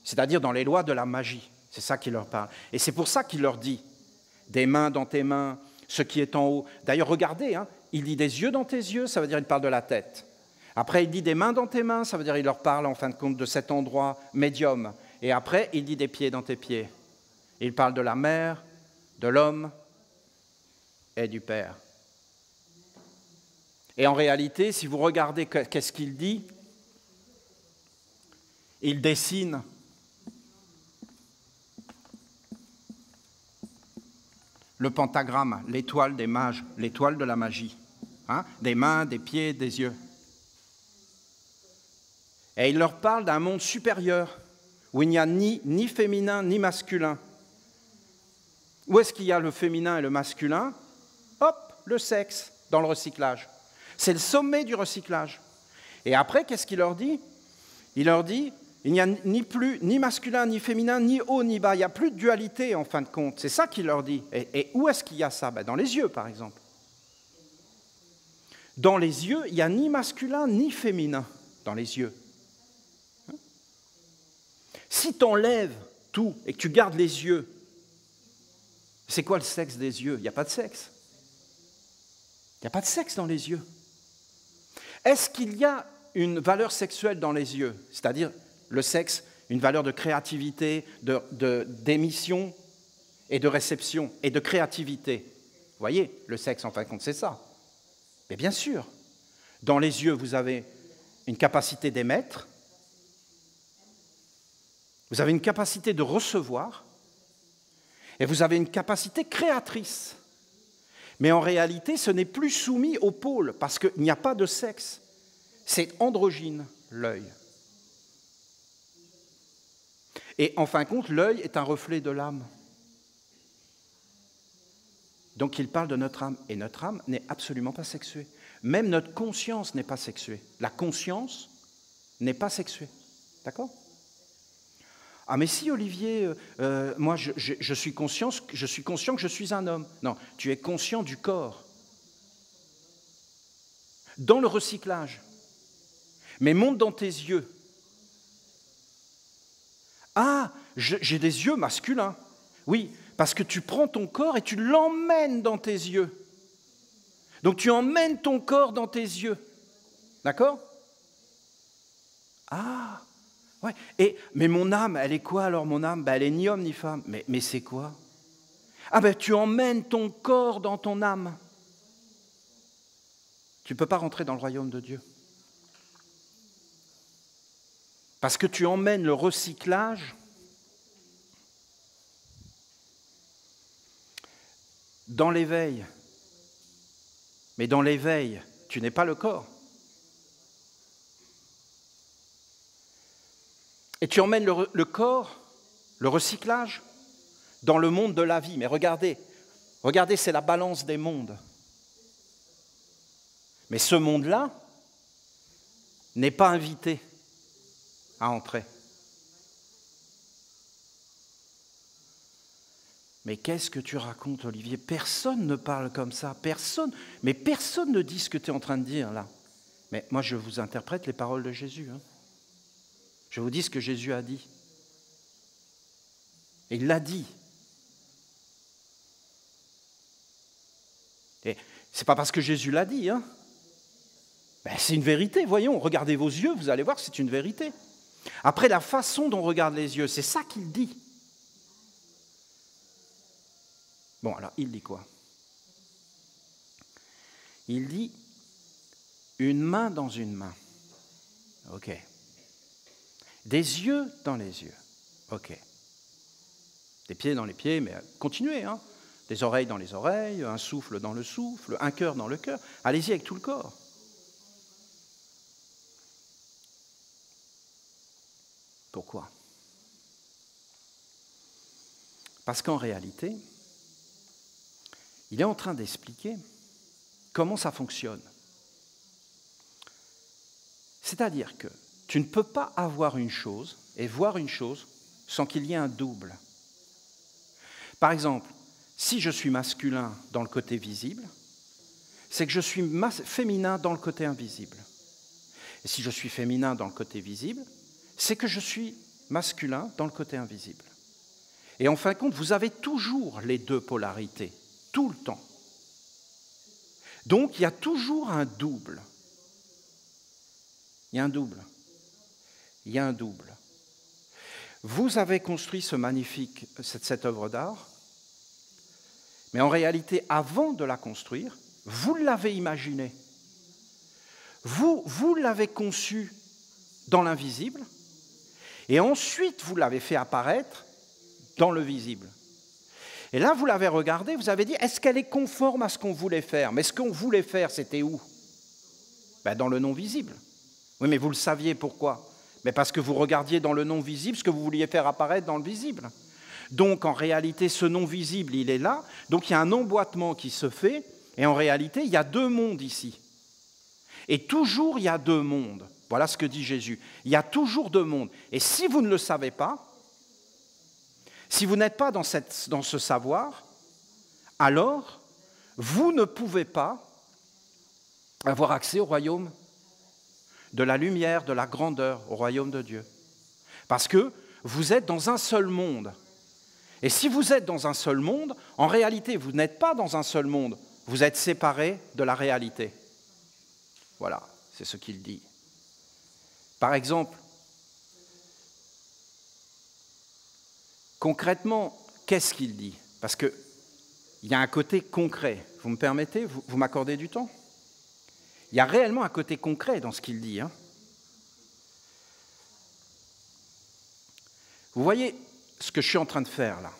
C'est-à-dire dans les lois de la magie. C'est ça qu'il leur parle. Et c'est pour ça qu'il leur dit « des mains dans tes mains, ce qui est en haut ». D'ailleurs, regardez, hein, il dit « des yeux dans tes yeux », ça veut dire qu'il parle de la tête. Après, il dit « des mains dans tes mains », ça veut dire qu'il leur parle en fin de compte de cet endroit médium. Et après, il dit « des pieds dans tes pieds ». Il parle de la mère, de l'homme et du Père. Et en réalité, si vous regardez qu'est-ce qu'il dit, il dessine le pentagramme, l'étoile des mages, l'étoile de la magie. Hein, des mains, des pieds, des yeux. Et il leur parle d'un monde supérieur, où il n'y a ni féminin ni masculin. Où est-ce qu'il y a le féminin et le masculin ? Hop, le sexe, dans le recyclage. C'est le sommet du recyclage. Et après, qu'est-ce qu'il leur dit? Il leur dit, il n'y a ni masculin, ni féminin, ni haut, ni bas. Il n'y a plus de dualité, en fin de compte. C'est ça qu'il leur dit. Et où est-ce qu'il y a ça? Dans les yeux, par exemple. Dans les yeux, il n'y a ni masculin, ni féminin. Dans les yeux. Si tu enlèves tout et que tu gardes les yeux, c'est quoi le sexe des yeux? Il n'y a pas de sexe. Il n'y a pas de sexe dans les yeux. Est-ce qu'il y a une valeur sexuelle dans les yeux? C'est-à-dire le sexe, une valeur de créativité, d'émission et de réception et de créativité. Vous voyez, le sexe, en fin de compte, c'est ça. Mais bien sûr, dans les yeux, vous avez une capacité d'émettre, vous avez une capacité de recevoir, et vous avez une capacité créatrice. Mais en réalité, ce n'est plus soumis au pôle, parce qu'il n'y a pas de sexe. C'est androgyne, l'œil. Et en fin de compte, l'œil est un reflet de l'âme. Donc il parle de notre âme, et notre âme n'est absolument pas sexuée. Même notre conscience n'est pas sexuée. La conscience n'est pas sexuée. D'accord ? Ah mais si Olivier, moi je suis conscient que je suis un homme. Non, tu es conscient du corps. Dans le recyclage. Mais monte dans tes yeux. Ah, j'ai des yeux masculins. Oui, parce que tu prends ton corps et tu l'emmènes dans tes yeux. Donc tu emmènes ton corps dans tes yeux. D'accord ? Ah, ouais. Mais mon âme, elle est quoi alors mon âme ? Elle est ni homme ni femme. Mais c'est quoi ? Ah tu emmènes ton corps dans ton âme. Tu ne peux pas rentrer dans le royaume de Dieu. Parce que tu emmènes le recyclage dans l'éveil. Mais dans l'éveil, tu n'es pas le corps. Et tu emmènes le corps, le recyclage, dans le monde de la vie. Mais regardez, c'est la balance des mondes. Mais ce monde-là n'est pas invité à entrer. Mais qu'est-ce que tu racontes, Olivier? Personne ne parle comme ça, personne ne dit ce que tu es en train de dire là. Mais moi, je vous interprète les paroles de Jésus. Je vous dis ce que Jésus a dit. Et il l'a dit. Et c'est pas parce que Jésus l'a dit, c'est une vérité, voyons, regardez vos yeux, vous allez voir que c'est une vérité. Après, la façon dont on regarde les yeux, c'est ça qu'il dit. Bon, alors, il dit quoi? Il dit une main dans une main. Ok. Des yeux dans les yeux. Ok. Des pieds dans les pieds, mais continuez, Des oreilles dans les oreilles, un souffle dans le souffle, un cœur dans le cœur. Allez-y avec tout le corps. Pourquoi? Parce qu'en réalité, il est en train d'expliquer comment ça fonctionne. C'est-à-dire que tu ne peux pas avoir une chose et voir une chose sans qu'il y ait un double. Par exemple, si je suis masculin dans le côté visible, c'est que je suis féminin dans le côté invisible. Et si je suis féminin dans le côté visible, c'est que je suis masculin dans le côté invisible. Et en fin de compte, vous avez toujours les deux polarités, tout le temps. Donc, il y a toujours un double. Il y a un double. Il y a un double. Vous avez construit cette œuvre d'art, mais en réalité, avant de la construire, vous l'avez imaginée. Vous l'avez conçue dans l'invisible, et ensuite, vous l'avez fait apparaître dans le visible. Et là, vous l'avez regardée, vous avez dit, est-ce qu'elle est conforme à ce qu'on voulait faire? Mais ce qu'on voulait faire, c'était où? Dans le non-visible. Oui, mais vous le saviez, pourquoi? Mais parce que vous regardiez dans le non-visible ce que vous vouliez faire apparaître dans le visible. Donc, en réalité, ce non-visible, il est là. Donc, il y a un emboîtement qui se fait. Et en réalité, il y a deux mondes ici. Et toujours, il y a deux mondes. Voilà ce que dit Jésus. Il y a toujours deux mondes. Et si vous ne le savez pas, si vous n'êtes pas dans ce savoir, alors vous ne pouvez pas avoir accès au royaume de la lumière, de la grandeur, au royaume de Dieu. Parce que vous êtes dans un seul monde. Et si vous êtes dans un seul monde, en réalité, vous n'êtes pas dans un seul monde. Vous êtes séparés de la réalité. Voilà, c'est ce qu'il dit. Par exemple, concrètement, qu'est-ce qu'il dit? Parce qu'il y a un côté concret. Vous me permettez? Vous m'accordez du temps? Il y a réellement un côté concret dans ce qu'il dit. Vous voyez ce que je suis en train de faire là,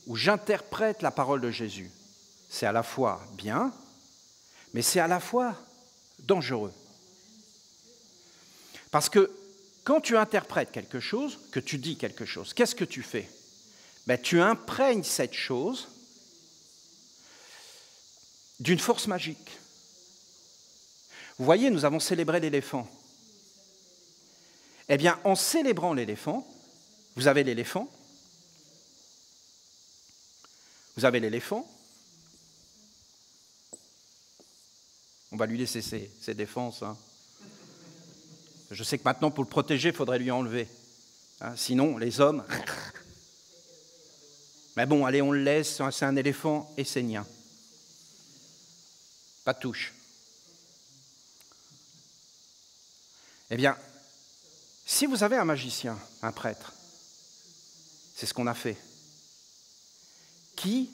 où j'interprète la parole de Jésus. C'est à la fois bien, mais c'est à la fois dangereux. Parce que quand tu interprètes quelque chose, que tu dis quelque chose, qu'est-ce que tu fais? Tu imprègnes cette chose d'une force magique. Vous voyez, nous avons célébré l'éléphant. Eh bien, en célébrant l'éléphant, vous avez l'éléphant. Vous avez l'éléphant. On va lui laisser ses défenses. Je sais que maintenant, pour le protéger, il faudrait lui enlever. Sinon, les hommes... Mais bon, allez, on le laisse, c'est un éléphant essénien. Pas de touche. Eh bien, si vous avez un magicien, un prêtre, c'est ce qu'on a fait, qui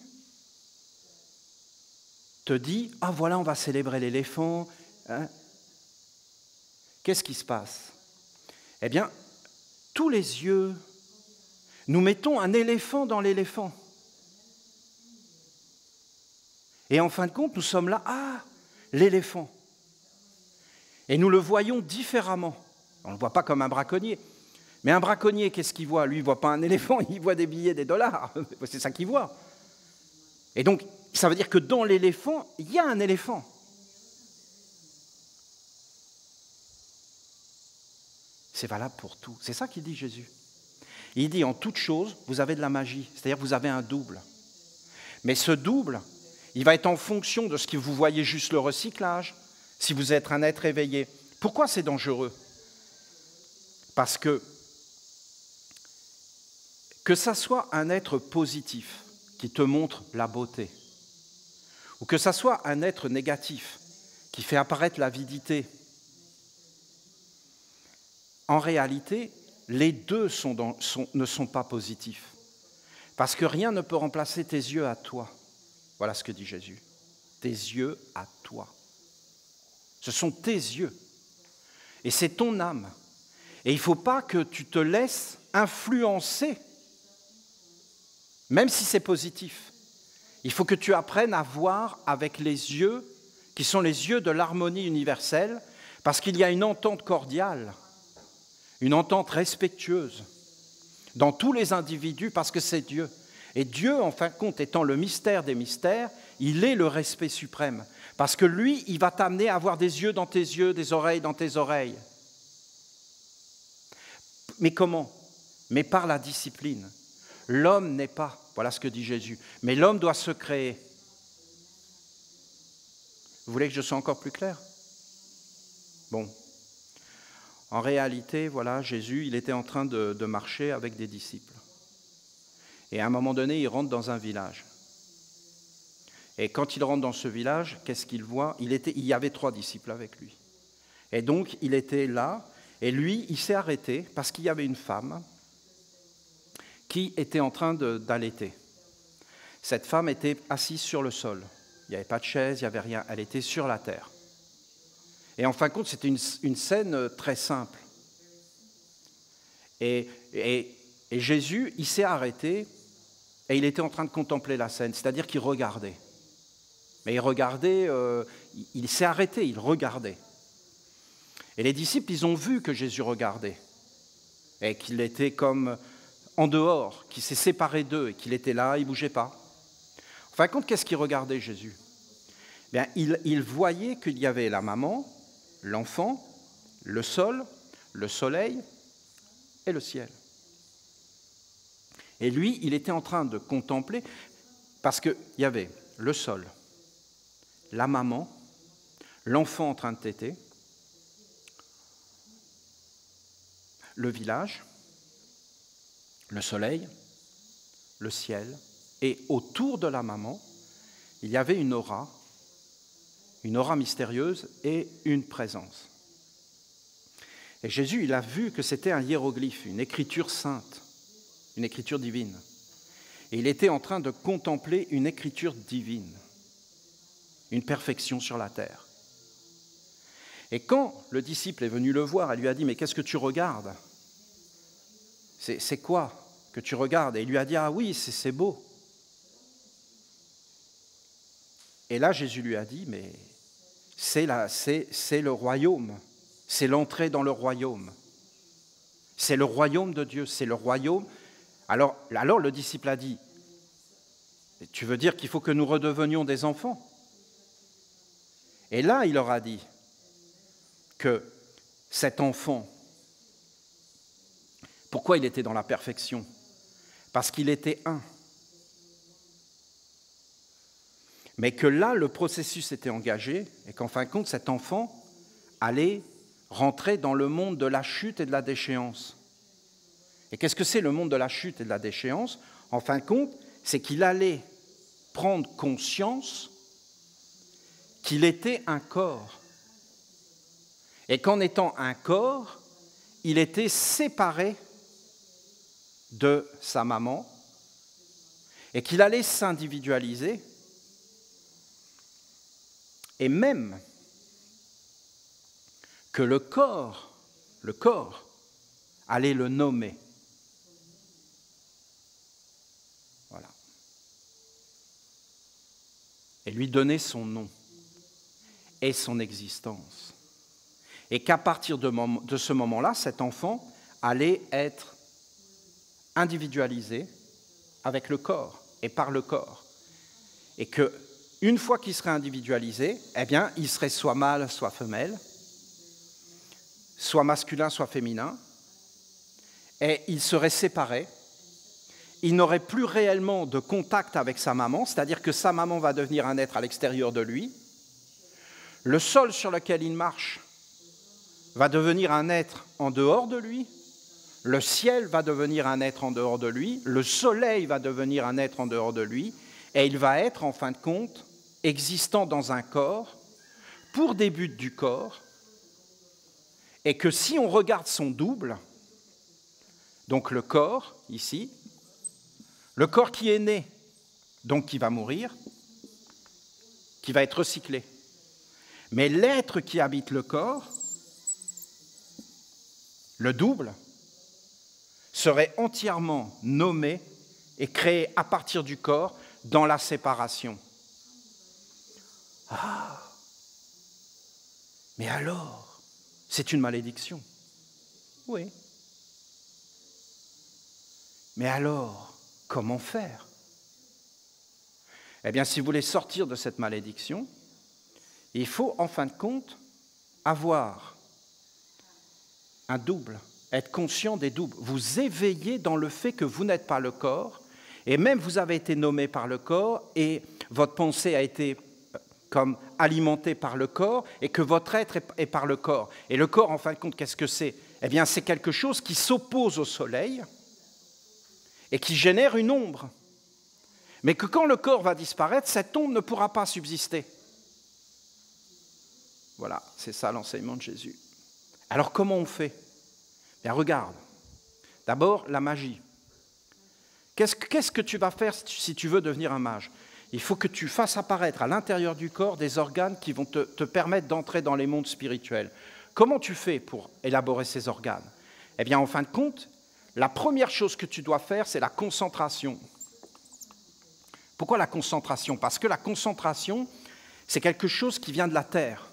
te dit « Ah voilà, on va célébrer l'éléphant. » Qu'est-ce qui se passe? Eh bien, tous les yeux, nous mettons un éléphant dans l'éléphant. Et en fin de compte, nous sommes là, ah, l'éléphant. Et nous le voyons différemment. On ne le voit pas comme un braconnier. Mais un braconnier, qu'est-ce qu'il voit? Lui, il ne voit pas un éléphant, il voit des billets, des dollars. C'est ça qu'il voit. Et donc, ça veut dire que dans l'éléphant, il y a un éléphant. C'est valable pour tout. C'est ça qu'il dit Jésus. Il dit, en toute chose, vous avez de la magie. C'est-à-dire que vous avez un double. Mais ce double, il va être en fonction de ce que vous voyez juste le recyclage, si vous êtes un être éveillé. Pourquoi c'est dangereux? Parce que ça soit un être positif qui te montre la beauté, ou que ça soit un être négatif qui fait apparaître l'avidité, en réalité, les deux ne sont pas positifs. Parce que rien ne peut remplacer tes yeux à toi. Voilà ce que dit Jésus. Tes yeux à toi. Ce sont tes yeux. Et c'est ton âme. Et il ne faut pas que tu te laisses influencer, même si c'est positif. Il faut que tu apprennes à voir avec les yeux qui sont les yeux de l'harmonie universelle, parce qu'il y a une entente cordiale, une entente respectueuse dans tous les individus, parce que c'est Dieu. Et Dieu, en fin de compte, étant le mystère des mystères, il est le respect suprême. Parce que lui, il va t'amener à avoir des yeux dans tes yeux, des oreilles dans tes oreilles. Mais comment? Mais par la discipline. L'homme n'est pas, voilà ce que dit Jésus, mais l'homme doit se créer. Vous voulez que je sois encore plus clair? Bon. En réalité, voilà, Jésus, il était en train de marcher avec des disciples. Et à un moment donné, il rentre dans un village. Et quand il rentre dans ce village, qu'est-ce qu'il voit? Il y avait 3 disciples avec lui. Et donc, il était là, et lui, il s'est arrêté parce qu'il y avait une femme qui était en train d'allaiter. Cette femme était assise sur le sol. Il n'y avait pas de chaise, il n'y avait rien. Elle était sur la terre. Et en fin de compte, c'était une scène très simple. Et Jésus, il s'est arrêté et il était en train de contempler la scène, c'est-à-dire qu'il regardait. Mais il regardait, il s'est arrêté, il regardait. Et les disciples, ils ont vu que Jésus regardait et qu'il était comme en dehors, qu'il s'est séparé d'eux et qu'il était là, il ne bougeait pas. En fin de compte, qu'est-ce qu'il regardait, Jésus? Bien, il voyait qu'il y avait la maman, l'enfant, le sol le soleil et le ciel. Et lui, il était en train de contempler, parce qu'il y avait le sol, la maman, l'enfant en train de téter, le village, le soleil, le ciel, et autour de la maman, il y avait une aura mystérieuse et une présence. Et Jésus, il a vu que c'était un hiéroglyphe, une écriture sainte, une écriture divine. Et il était en train de contempler une écriture divine, une perfection sur la terre. Et quand le disciple est venu le voir, elle lui a dit « Mais qu'est-ce que tu regardes ? C'est quoi que tu regardes ?» Et il lui a dit « Ah oui, c'est beau. » Et là, Jésus lui a dit « Mais c'est le royaume, c'est l'entrée dans le royaume. C'est le royaume de Dieu, c'est le royaume. » Alors le disciple a dit « Tu veux dire qu'il faut que nous redevenions des enfants ?» Et là, il leur a dit que cet enfant, pourquoi il était dans la perfection ? Parce qu'il était un. Mais que là, le processus était engagé et qu'en fin de compte, cet enfant allait rentrer dans le monde de la chute et de la déchéance. Et qu'est-ce que c'est le monde de la chute et de la déchéance ? En fin de compte, c'est qu'il allait prendre conscience qu'il était un corps. Et qu'en étant un corps, il était séparé de sa maman et qu'il allait s'individualiser et même que le corps allait le nommer. Voilà. Et lui donner son nom et son existence. Et qu'à partir de ce moment-là, cet enfant allait être individualisé avec le corps et par le corps. Et qu'une fois qu'il serait individualisé, eh bien, il serait soit mâle, soit femelle, soit masculin, soit féminin, et il serait séparé. Il n'aurait plus réellement de contact avec sa maman, c'est-à-dire que sa maman va devenir un être à l'extérieur de lui. Le sol sur lequel il marche va devenir un être en dehors de lui. Le ciel va devenir un être en dehors de lui. Le soleil va devenir un être en dehors de lui. Et il va être, en fin de compte, existant dans un corps, pour des buts du corps, et que si on regarde son double, donc le corps, ici, le corps qui est né, donc qui va mourir, qui va être recyclé. Mais l'être qui habite le corps, le double, serait entièrement nommé et créé à partir du corps dans la séparation. Ah, mais alors, c'est une malédiction. Oui. Mais alors, comment faire ? Eh bien, si vous voulez sortir de cette malédiction, il faut, en fin de compte, avoir un double, être conscient des doubles. Vous éveillez dans le fait que vous n'êtes pas le corps, et même vous avez été nommé par le corps, et votre pensée a été comme alimentée par le corps, et que votre être est par le corps. Et le corps, en fin de compte, qu'est-ce que c'est ? Eh bien, c'est quelque chose qui s'oppose au soleil et qui génère une ombre. Mais que quand le corps va disparaître, cette ombre ne pourra pas subsister. Voilà, c'est ça l'enseignement de Jésus. Alors comment on fait ? Bien, regarde. D'abord, la magie. Qu'est-ce que tu vas faire si tu veux devenir un mage ? Il faut que tu fasses apparaître à l'intérieur du corps des organes qui vont te permettre d'entrer dans les mondes spirituels. Comment tu fais pour élaborer ces organes ? Eh bien, en fin de compte, la première chose que tu dois faire, c'est la concentration. Pourquoi la concentration ? Parce que la concentration, c'est quelque chose qui vient de la terre,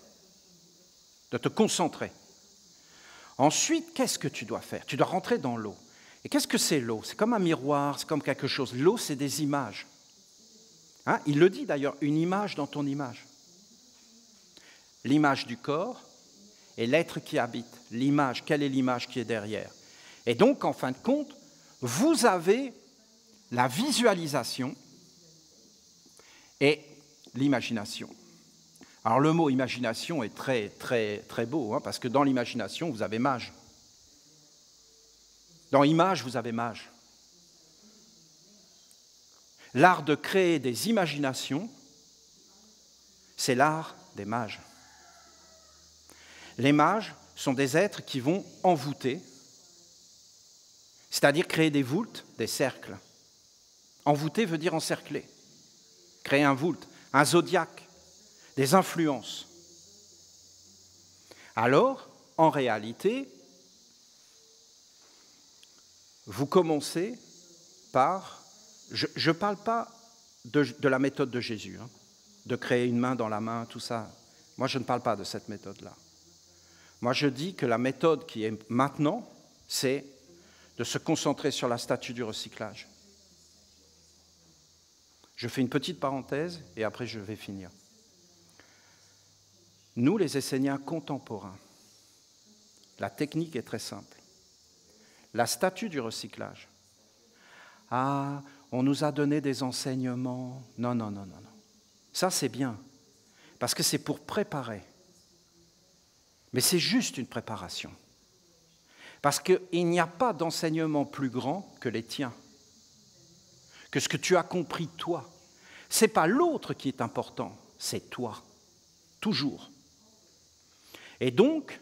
de te concentrer. Ensuite, qu'est-ce que tu dois faire ? Tu dois rentrer dans l'eau. Et qu'est-ce que c'est l'eau ? C'est comme un miroir, c'est comme quelque chose. L'eau, c'est des images. Hein ? Il le dit d'ailleurs, une image dans ton image. L'image du corps et l'être qui habite, l'image, quelle est l'image qui est derrière. Et donc, en fin de compte, vous avez la visualisation et l'imagination. Alors le mot imagination est très, très, très beau, hein, parce que dans l'imagination, vous avez mage. Dans image, vous avez mage. L'art de créer des imaginations, c'est l'art des mages. Les mages sont des êtres qui vont envoûter, c'est-à-dire créer des voultes, des cercles. Envoûter veut dire encercler. Créer un voult, un zodiaque, des influences. Alors, en réalité, vous commencez par... Je ne parle pas de la méthode de Jésus, hein, de créer une main dans la main, tout ça. Moi, je ne parle pas de cette méthode-là. Moi, je dis que la méthode qui est maintenant, c'est de se concentrer sur la statue du recyclage. Je fais une petite parenthèse et après je vais finir. Nous, les Esséniens contemporains, la technique est très simple. La statue du recyclage. Ah, on nous a donné des enseignements. Non, non, non, non, non. Ça, c'est bien, parce que c'est pour préparer. Mais c'est juste une préparation. Parce qu'il n'y a pas d'enseignement plus grand que les tiens, que ce que tu as compris toi. Ce n'est pas l'autre qui est important, c'est toi, toujours. Et donc,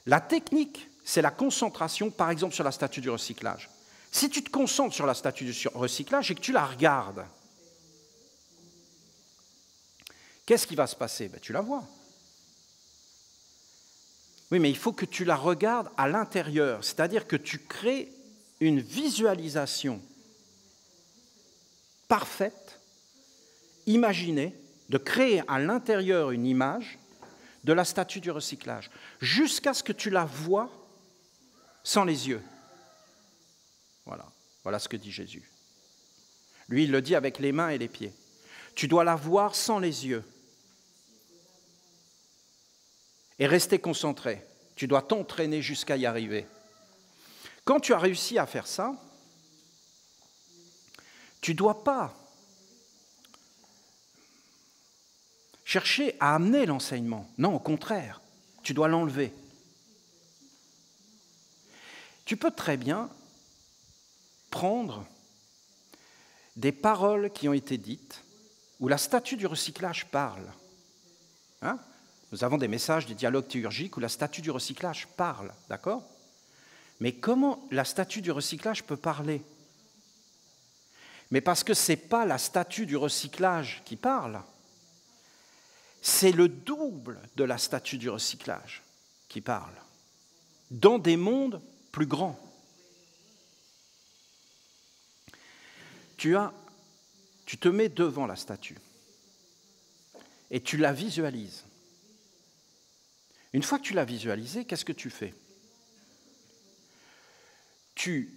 la technique, c'est la concentration, par exemple, sur la statue du recyclage. Si tu te concentres sur la statue du recyclage et que tu la regardes, qu'est-ce qui va se passer? Ben, tu la vois. Oui, mais il faut que tu la regardes à l'intérieur, c'est-à-dire que tu crées une visualisation parfaite, imaginée, de créer à l'intérieur une image de la statue du recyclage, jusqu'à ce que tu la vois sans les yeux. Voilà, voilà ce que dit Jésus. Lui, il le dit avec les mains et les pieds. Tu dois la voir sans les yeux. Et rester concentré. Tu dois t'entraîner jusqu'à y arriver. Quand tu as réussi à faire ça, tu ne dois pas chercher à amener l'enseignement. Non, au contraire, tu dois l'enlever. Tu peux très bien prendre des paroles qui ont été dites, où la statue du recyclage parle. Hein? Nous avons des messages, des dialogues théurgiques où la statue du recyclage parle, d'accord? Mais comment la statue du recyclage peut parler? Mais parce que ce n'est pas la statue du recyclage qui parle, c'est le double de la statue du recyclage qui parle, dans des mondes plus grands. Tu te mets devant la statue et tu la visualises. Une fois que tu l'as visualisée, qu'est-ce que tu fais? Tu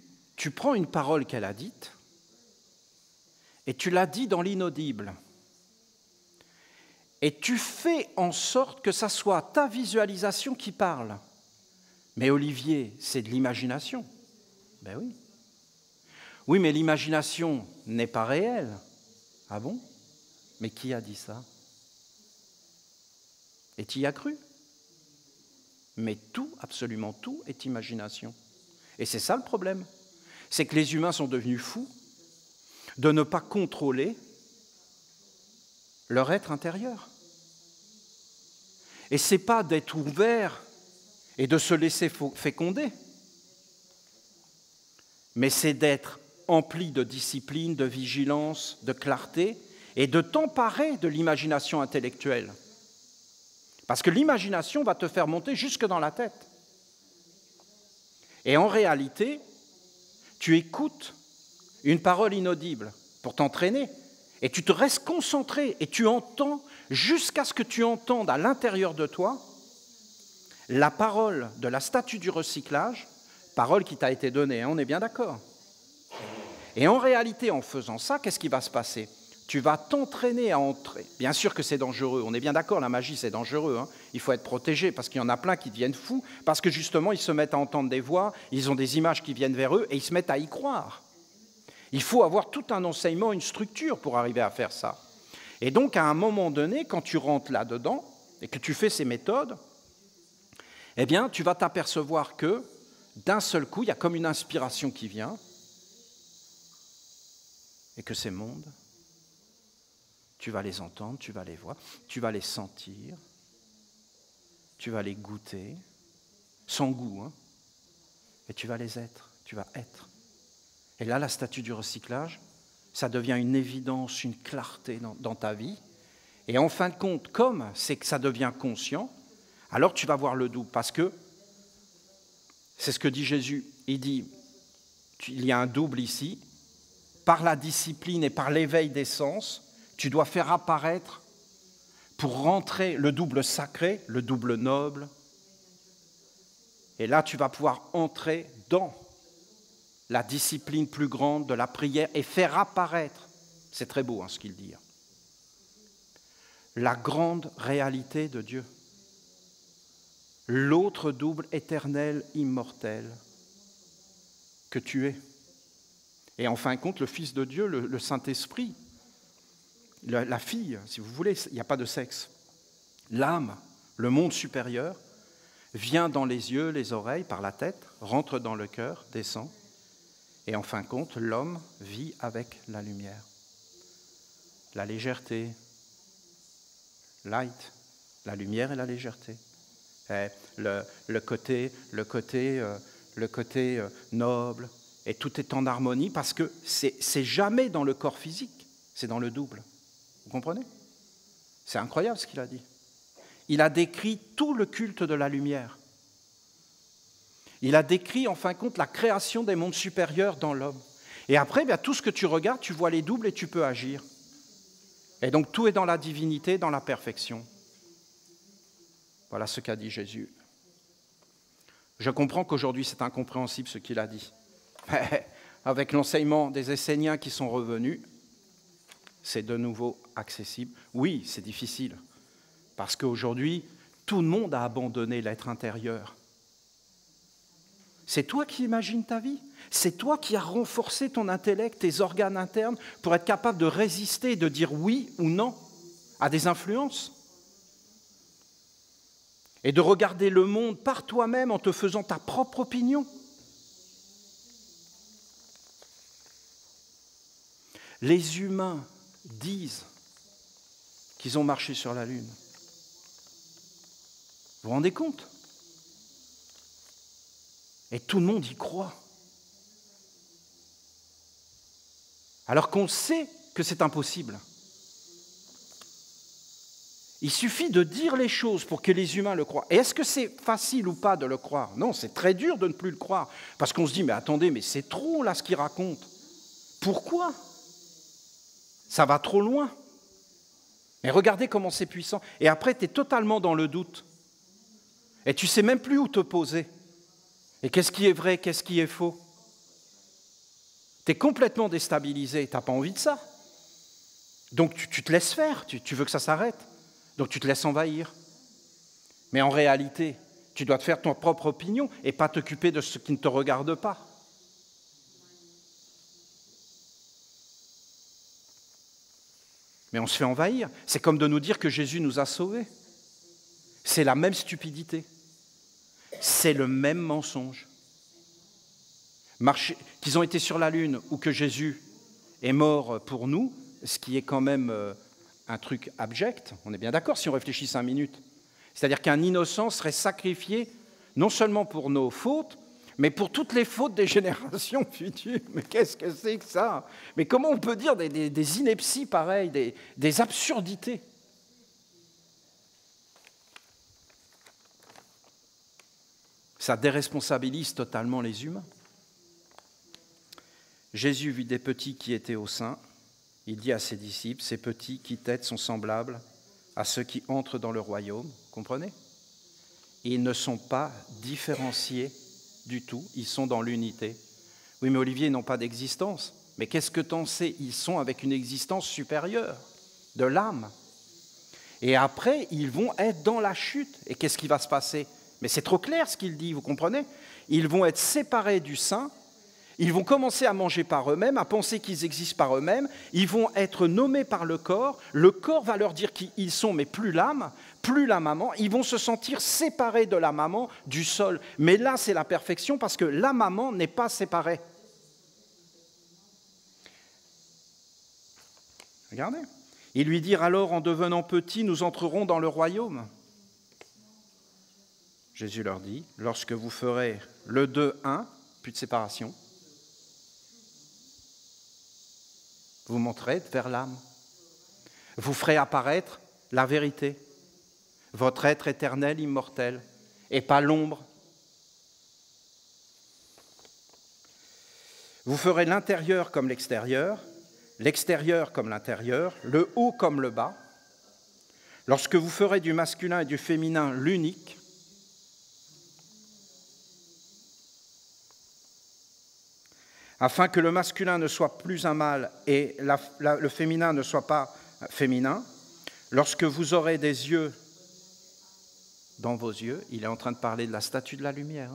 prends une parole qu'elle a dite et tu la dis dans l'inaudible. Et tu fais en sorte que ça soit ta visualisation qui parle. Mais Olivier, c'est de l'imagination. Ben oui. Oui, mais l'imagination n'est pas réelle. Ah bon? Mais qui a dit ça? Et tu y as cru? Mais tout, absolument tout, est imagination. Et c'est ça le problème. C'est que les humains sont devenus fous de ne pas contrôler leur être intérieur. Et ce n'est pas d'être ouvert et de se laisser féconder, mais c'est d'être empli de discipline, de vigilance, de clarté, et de t'emparer de l'imagination intellectuelle. Parce que l'imagination va te faire monter jusque dans la tête. Et en réalité, tu écoutes une parole inaudible pour t'entraîner, et tu te restes concentré, et tu entends, jusqu'à ce que tu entendes à l'intérieur de toi la parole de la statue du recyclage, parole qui t'a été donnée, hein, on est bien d'accord. Et en réalité, en faisant ça, qu'est-ce qui va se passer? tu vas t'entraîner à entrer. Bien sûr que c'est dangereux, on est bien d'accord, la magie c'est dangereux, hein. Il faut être protégé parce qu'il y en a plein qui deviennent fous, parce que justement ils se mettent à entendre des voix, ils ont des images qui viennent vers eux et ils se mettent à y croire. Il faut avoir tout un enseignement, une structure pour arriver à faire ça. Et donc à un moment donné, quand tu rentres là-dedans et que tu fais ces méthodes, eh bien tu vas t'apercevoir que d'un seul coup, il y a comme une inspiration qui vient et que ces mondes, tu vas les entendre, tu vas les voir, tu vas les sentir, tu vas les goûter, sans goût, hein, et tu vas les être, tu vas être. Et là, la statue du recyclage, ça devient une évidence, une clarté dans ta vie. Et en fin de compte, comme c'est que ça devient conscient, alors tu vas voir le double, parce que c'est ce que dit Jésus. Il dit, il y a un double ici, par la discipline et par l'éveil des sens, tu dois faire apparaître, pour rentrer le double sacré, le double noble. Et là, tu vas pouvoir entrer dans la discipline plus grande de la prière et faire apparaître, c'est très beau hein, ce qu'il dit, la grande réalité de Dieu, l'autre double éternel, immortel que tu es. Et en fin de compte, le Fils de Dieu, le Saint-Esprit, la fille, si vous voulez, il n'y a pas de sexe. L'âme, le monde supérieur, vient dans les yeux, les oreilles, par la tête, rentre dans le cœur, descend. Et en fin de compte, l'homme vit avec la lumière. La légèreté, light, la lumière et la légèreté. Et le côté noble, et tout est en harmonie parce que c'est jamais dans le corps physique, c'est dans le double. Vous comprenez? C'est incroyable ce qu'il a dit. Il a décrit tout le culte de la lumière. Il a décrit, en fin de compte, la création des mondes supérieurs dans l'homme. Et après, bien, tout ce que tu regardes, tu vois les doubles et tu peux agir. Et donc, tout est dans la divinité, dans la perfection. Voilà ce qu'a dit Jésus. Je comprends qu'aujourd'hui, c'est incompréhensible ce qu'il a dit. Mais avec l'enseignement des Esséniens qui sont revenus, c'est de nouveau accessible. Oui, c'est difficile, parce qu'aujourd'hui, tout le monde a abandonné l'être intérieur. C'est toi qui imagines ta vie. C'est toi qui as renforcé ton intellect, tes organes internes, pour être capable de résister et de dire oui ou non à des influences. Et de regarder le monde par toi-même en te faisant ta propre opinion. Les humains disent qu'ils ont marché sur la Lune. Vous vous rendez compte? Et tout le monde y croit. Alors qu'on sait que c'est impossible. Il suffit de dire les choses pour que les humains le croient. Et est-ce que c'est facile ou pas de le croire? Non, c'est très dur de ne plus le croire. Parce qu'on se dit, mais attendez, mais c'est trop là ce qu'il raconte. Pourquoi? Ça va trop loin. Mais regardez comment c'est puissant. Et après, tu es totalement dans le doute. Et tu ne sais même plus où te poser. Et qu'est-ce qui est vrai, qu'est-ce qui est faux? Tu es complètement déstabilisé, tu n'as pas envie de ça. Donc tu te laisses faire, tu veux que ça s'arrête. Donc tu te laisses envahir. Mais en réalité, tu dois te faire ton propre opinion et pas t'occuper de ce qui ne te regarde pas. Mais on se fait envahir. C'est comme de nous dire que Jésus nous a sauvés. C'est la même stupidité. C'est le même mensonge. Qu'ils ont été sur la Lune ou que Jésus est mort pour nous, ce qui est quand même un truc abject, on est bien d'accord si on réfléchit 5 minutes. C'est-à-dire qu'un innocent serait sacrifié non seulement pour nos fautes, mais pour toutes les fautes des générations futures. Mais qu'est-ce que c'est que ça? Mais comment on peut dire des inepties pareilles, des absurdités? Ça déresponsabilise totalement les humains. Jésus vit des petits qui étaient au sein. Il dit à ses disciples, ces petits qui têtent sont semblables à ceux qui entrent dans le royaume. Comprenez? Ils ne sont pas différenciés du tout, ils sont dans l'unité. Oui, mais Olivier, ils n'ont pas d'existence. Mais qu'est-ce que t'en sais? Ils sont avec une existence supérieure de l'âme. Et après, ils vont être dans la chute. Et qu'est-ce qui va se passer? Mais c'est trop clair ce qu'il dit, vous comprenez? Ils vont être séparés du Saint, ils vont commencer à manger par eux-mêmes, à penser qu'ils existent par eux-mêmes, ils vont être nommés par le corps va leur dire qui ils sont, mais plus l'âme, plus la maman, ils vont se sentir séparés de la maman, du sol. Mais là, c'est la perfection parce que la maman n'est pas séparée. Regardez. Ils lui dirent alors, en devenant petits, nous entrerons dans le royaume. Jésus leur dit, lorsque vous ferez le 2-1, plus de séparation, vous monterez vers l'âme. Vous ferez apparaître la vérité, votre être éternel, immortel, et pas l'ombre. Vous ferez l'intérieur comme l'extérieur comme l'intérieur, le haut comme le bas. Lorsque vous ferez du masculin et du féminin l'unique, afin que le masculin ne soit plus un mâle et le féminin ne soit pas féminin, lorsque vous aurez des yeux dans vos yeux, il est en train de parler de la statue de la lumière,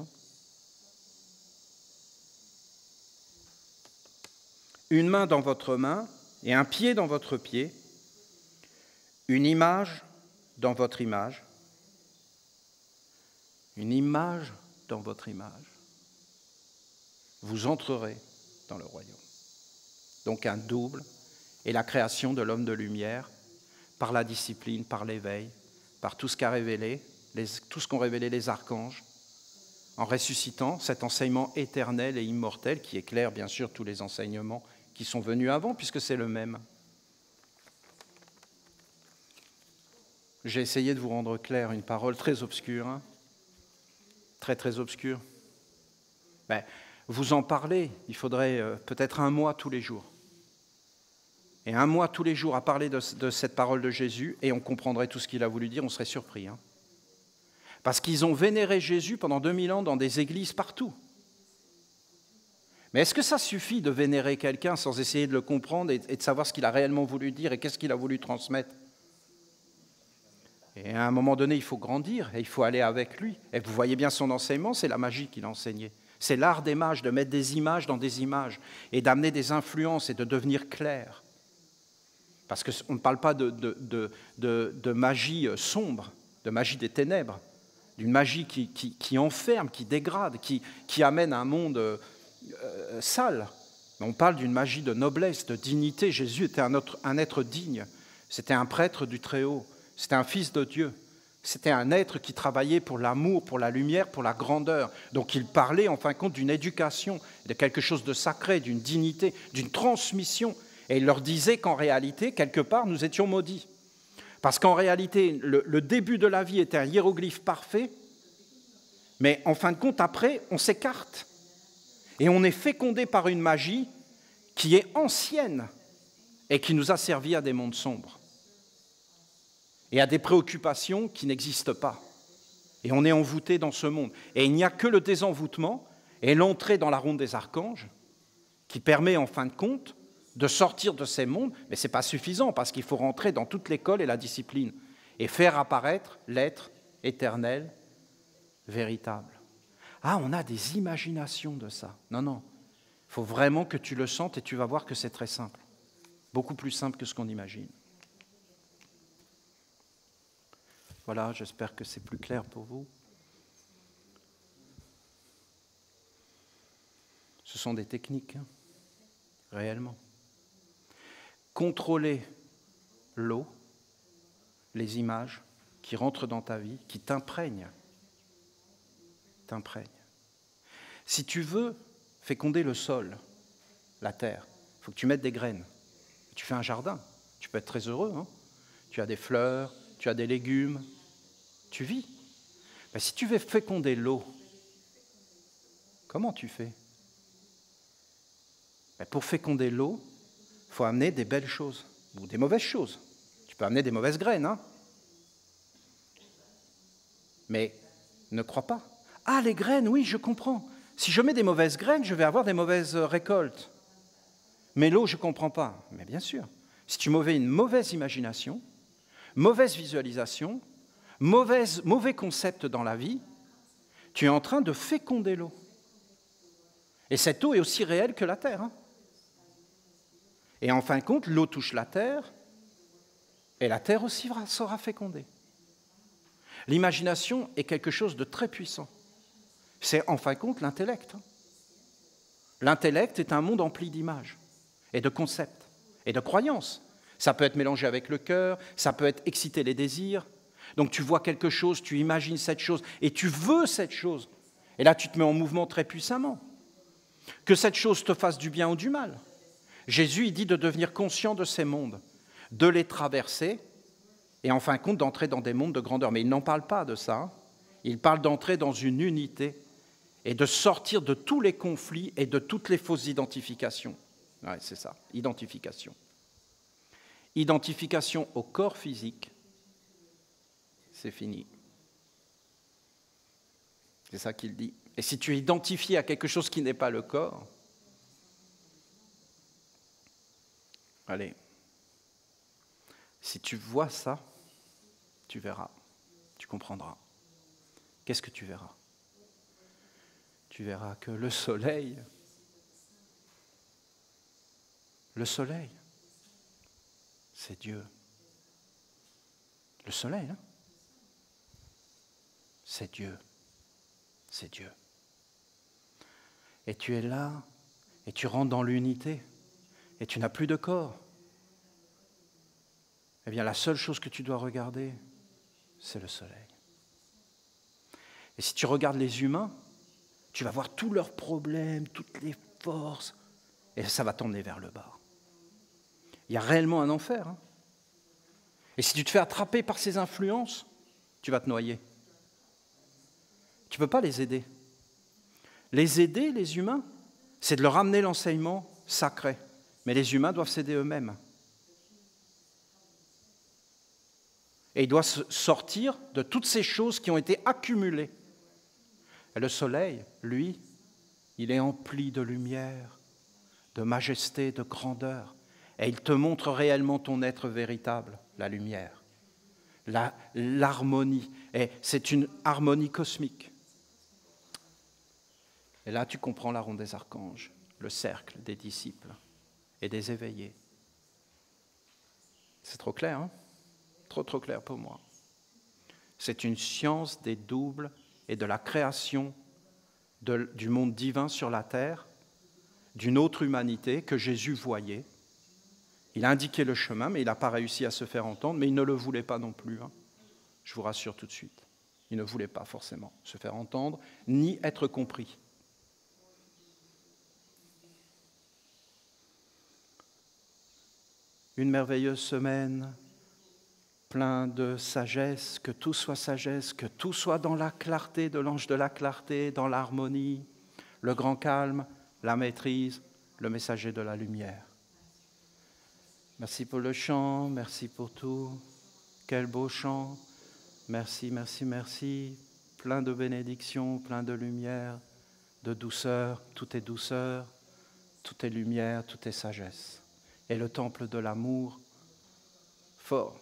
une main dans votre main et un pied dans votre pied, une image dans votre image, une image dans votre image, vous entrerez dans le royaume. Donc un double et la création de l'homme de lumière par la discipline, par l'éveil, par tout ce qu'a révélé, tout ce qu'ont révélé les archanges, en ressuscitant cet enseignement éternel et immortel qui éclaire bien sûr tous les enseignements qui sont venus avant, puisque c'est le même. J'ai essayé de vous rendre clair une parole très obscure, très très obscure. Vous en parlez, il faudrait peut-être un mois tous les jours. Et un mois tous les jours à parler de cette parole de Jésus, et on comprendrait tout ce qu'il a voulu dire, on serait surpris. Parce qu'ils ont vénéré Jésus pendant 2000 ans dans des églises partout. Mais est-ce que ça suffit de vénérer quelqu'un sans essayer de le comprendre et de savoir ce qu'il a réellement voulu dire et qu'est-ce qu'il a voulu transmettre? Et à un moment donné, il faut grandir et il faut aller avec lui. Et vous voyez bien son enseignement, c'est la magie qu'il a enseignée. C'est l'art des mages, de mettre des images dans des images et d'amener des influences et de devenir clair. Parce qu'on ne parle pas de magie sombre, de magie des ténèbres, d'une magie qui enferme, qui dégrade, qui amène un monde sale. Mais on parle d'une magie de noblesse, de dignité. Jésus était un être digne. C'était un prêtre du Très-Haut. C'était un fils de Dieu. C'était un être qui travaillait pour l'amour, pour la lumière, pour la grandeur. Donc il parlait en fin de compte d'une éducation, de quelque chose de sacré, d'une dignité, d'une transmission. Et il leur disait qu'en réalité, quelque part, nous étions maudits. Parce qu'en réalité, le début de la vie était un hiéroglyphe parfait, mais en fin de compte, après, on s'écarte. Et on est fécondé par une magie qui est ancienne et qui nous a servi à des mondes sombres et à des préoccupations qui n'existent pas. Et on est envoûté dans ce monde. Et il n'y a que le désenvoûtement et l'entrée dans la ronde des archanges qui permet en fin de compte de sortir de ces mondes, mais ce n'est pas suffisant parce qu'il faut rentrer dans toute l'école et la discipline et faire apparaître l'être éternel, véritable. Ah, on a des imaginations de ça. Non, non, il faut vraiment que tu le sentes et tu vas voir que c'est très simple, beaucoup plus simple que ce qu'on imagine. Voilà, j'espère que c'est plus clair pour vous. Ce sont des techniques, réellement. Contrôler l'eau, les images qui rentrent dans ta vie, qui t'imprègnent. Si tu veux féconder le sol, la terre, il faut que tu mettes des graines. Tu fais un jardin, tu peux être très heureux. Tu as des fleurs, tu as des légumes, tu vis. Mais si tu veux féconder l'eau, comment tu fais? Pour féconder l'eau, il faut amener des belles choses ou des mauvaises choses. Tu peux amener des mauvaises graines, mais ne crois pas. Ah, les graines, oui, je comprends. Si je mets des mauvaises graines, je vais avoir des mauvaises récoltes. Mais l'eau, je ne comprends pas. Mais bien sûr, si tu mauvais une mauvaise imagination, mauvaise visualisation, mauvais concept dans la vie, tu es en train de féconder l'eau. Et cette eau est aussi réelle que la terre. Hein. Et en fin de compte, l'eau touche la terre, et la terre aussi sera fécondée. L'imagination est quelque chose de très puissant. C'est en fin de compte l'intellect. L'intellect est un monde empli d'images et de concepts et de croyances. Ça peut être mélangé avec le cœur, ça peut être exciter les désirs. Donc tu vois quelque chose, tu imagines cette chose et tu veux cette chose. Et là, tu te mets en mouvement très puissamment. Que cette chose te fasse du bien ou du mal. Jésus, il dit de devenir conscient de ces mondes, de les traverser et en fin de compte d'entrer dans des mondes de grandeur. Mais il n'en parle pas de ça. Il parle d'entrer dans une unité et de sortir de tous les conflits et de toutes les fausses identifications. Ouais, c'est ça, identification. Identification au corps physique, c'est fini. C'est ça qu'il dit. Et si tu es identifié à quelque chose qui n'est pas le corps, allez, si tu vois ça, tu verras, tu comprendras. Qu'est-ce que tu verras? Tu verras que le soleil, c'est Dieu. Le soleil, hein? C'est Dieu. C'est Dieu. Et tu es là, et tu rentres dans l'unité, et tu n'as plus de corps. Eh bien, la seule chose que tu dois regarder, c'est le soleil. Et si tu regardes les humains, tu vas voir tous leurs problèmes, toutes les forces, et ça va t'emmener vers le bas. Il y a réellement un enfer. Hein. Et si tu te fais attraper par ces influences, tu vas te noyer. Tu ne peux pas les aider. Les aider, les humains, c'est de leur amener l'enseignement sacré. Mais les humains doivent s'aider eux-mêmes. Et ils doivent sortir de toutes ces choses qui ont été accumulées. Et le soleil, lui, il est empli de lumière, de majesté, de grandeur. Et il te montre réellement ton être véritable, la lumière, l'harmonie. Et c'est une harmonie cosmique. Et là, tu comprends la ronde des archanges, le cercle des disciples et des éveillés. C'est trop clair, hein? Trop clair pour moi. C'est une science des doubles et de la création du monde divin sur la terre, d'une autre humanité que Jésus voyait. Il a indiqué le chemin, mais il n'a pas réussi à se faire entendre, mais il ne le voulait pas non plus. Hein. Je vous rassure tout de suite. Il ne voulait pas forcément se faire entendre, ni être compris. Une merveilleuse semaine, plein de sagesse, que tout soit sagesse, que tout soit dans la clarté de l'ange de la clarté, dans l'harmonie, le grand calme, la maîtrise, le messager de la lumière. Merci pour le chant, merci pour tout. Quel beau chant. Merci, merci, merci. Plein de bénédictions, plein de lumière, de douceur, tout est lumière, tout est sagesse. Et le temple de l'amour, fort.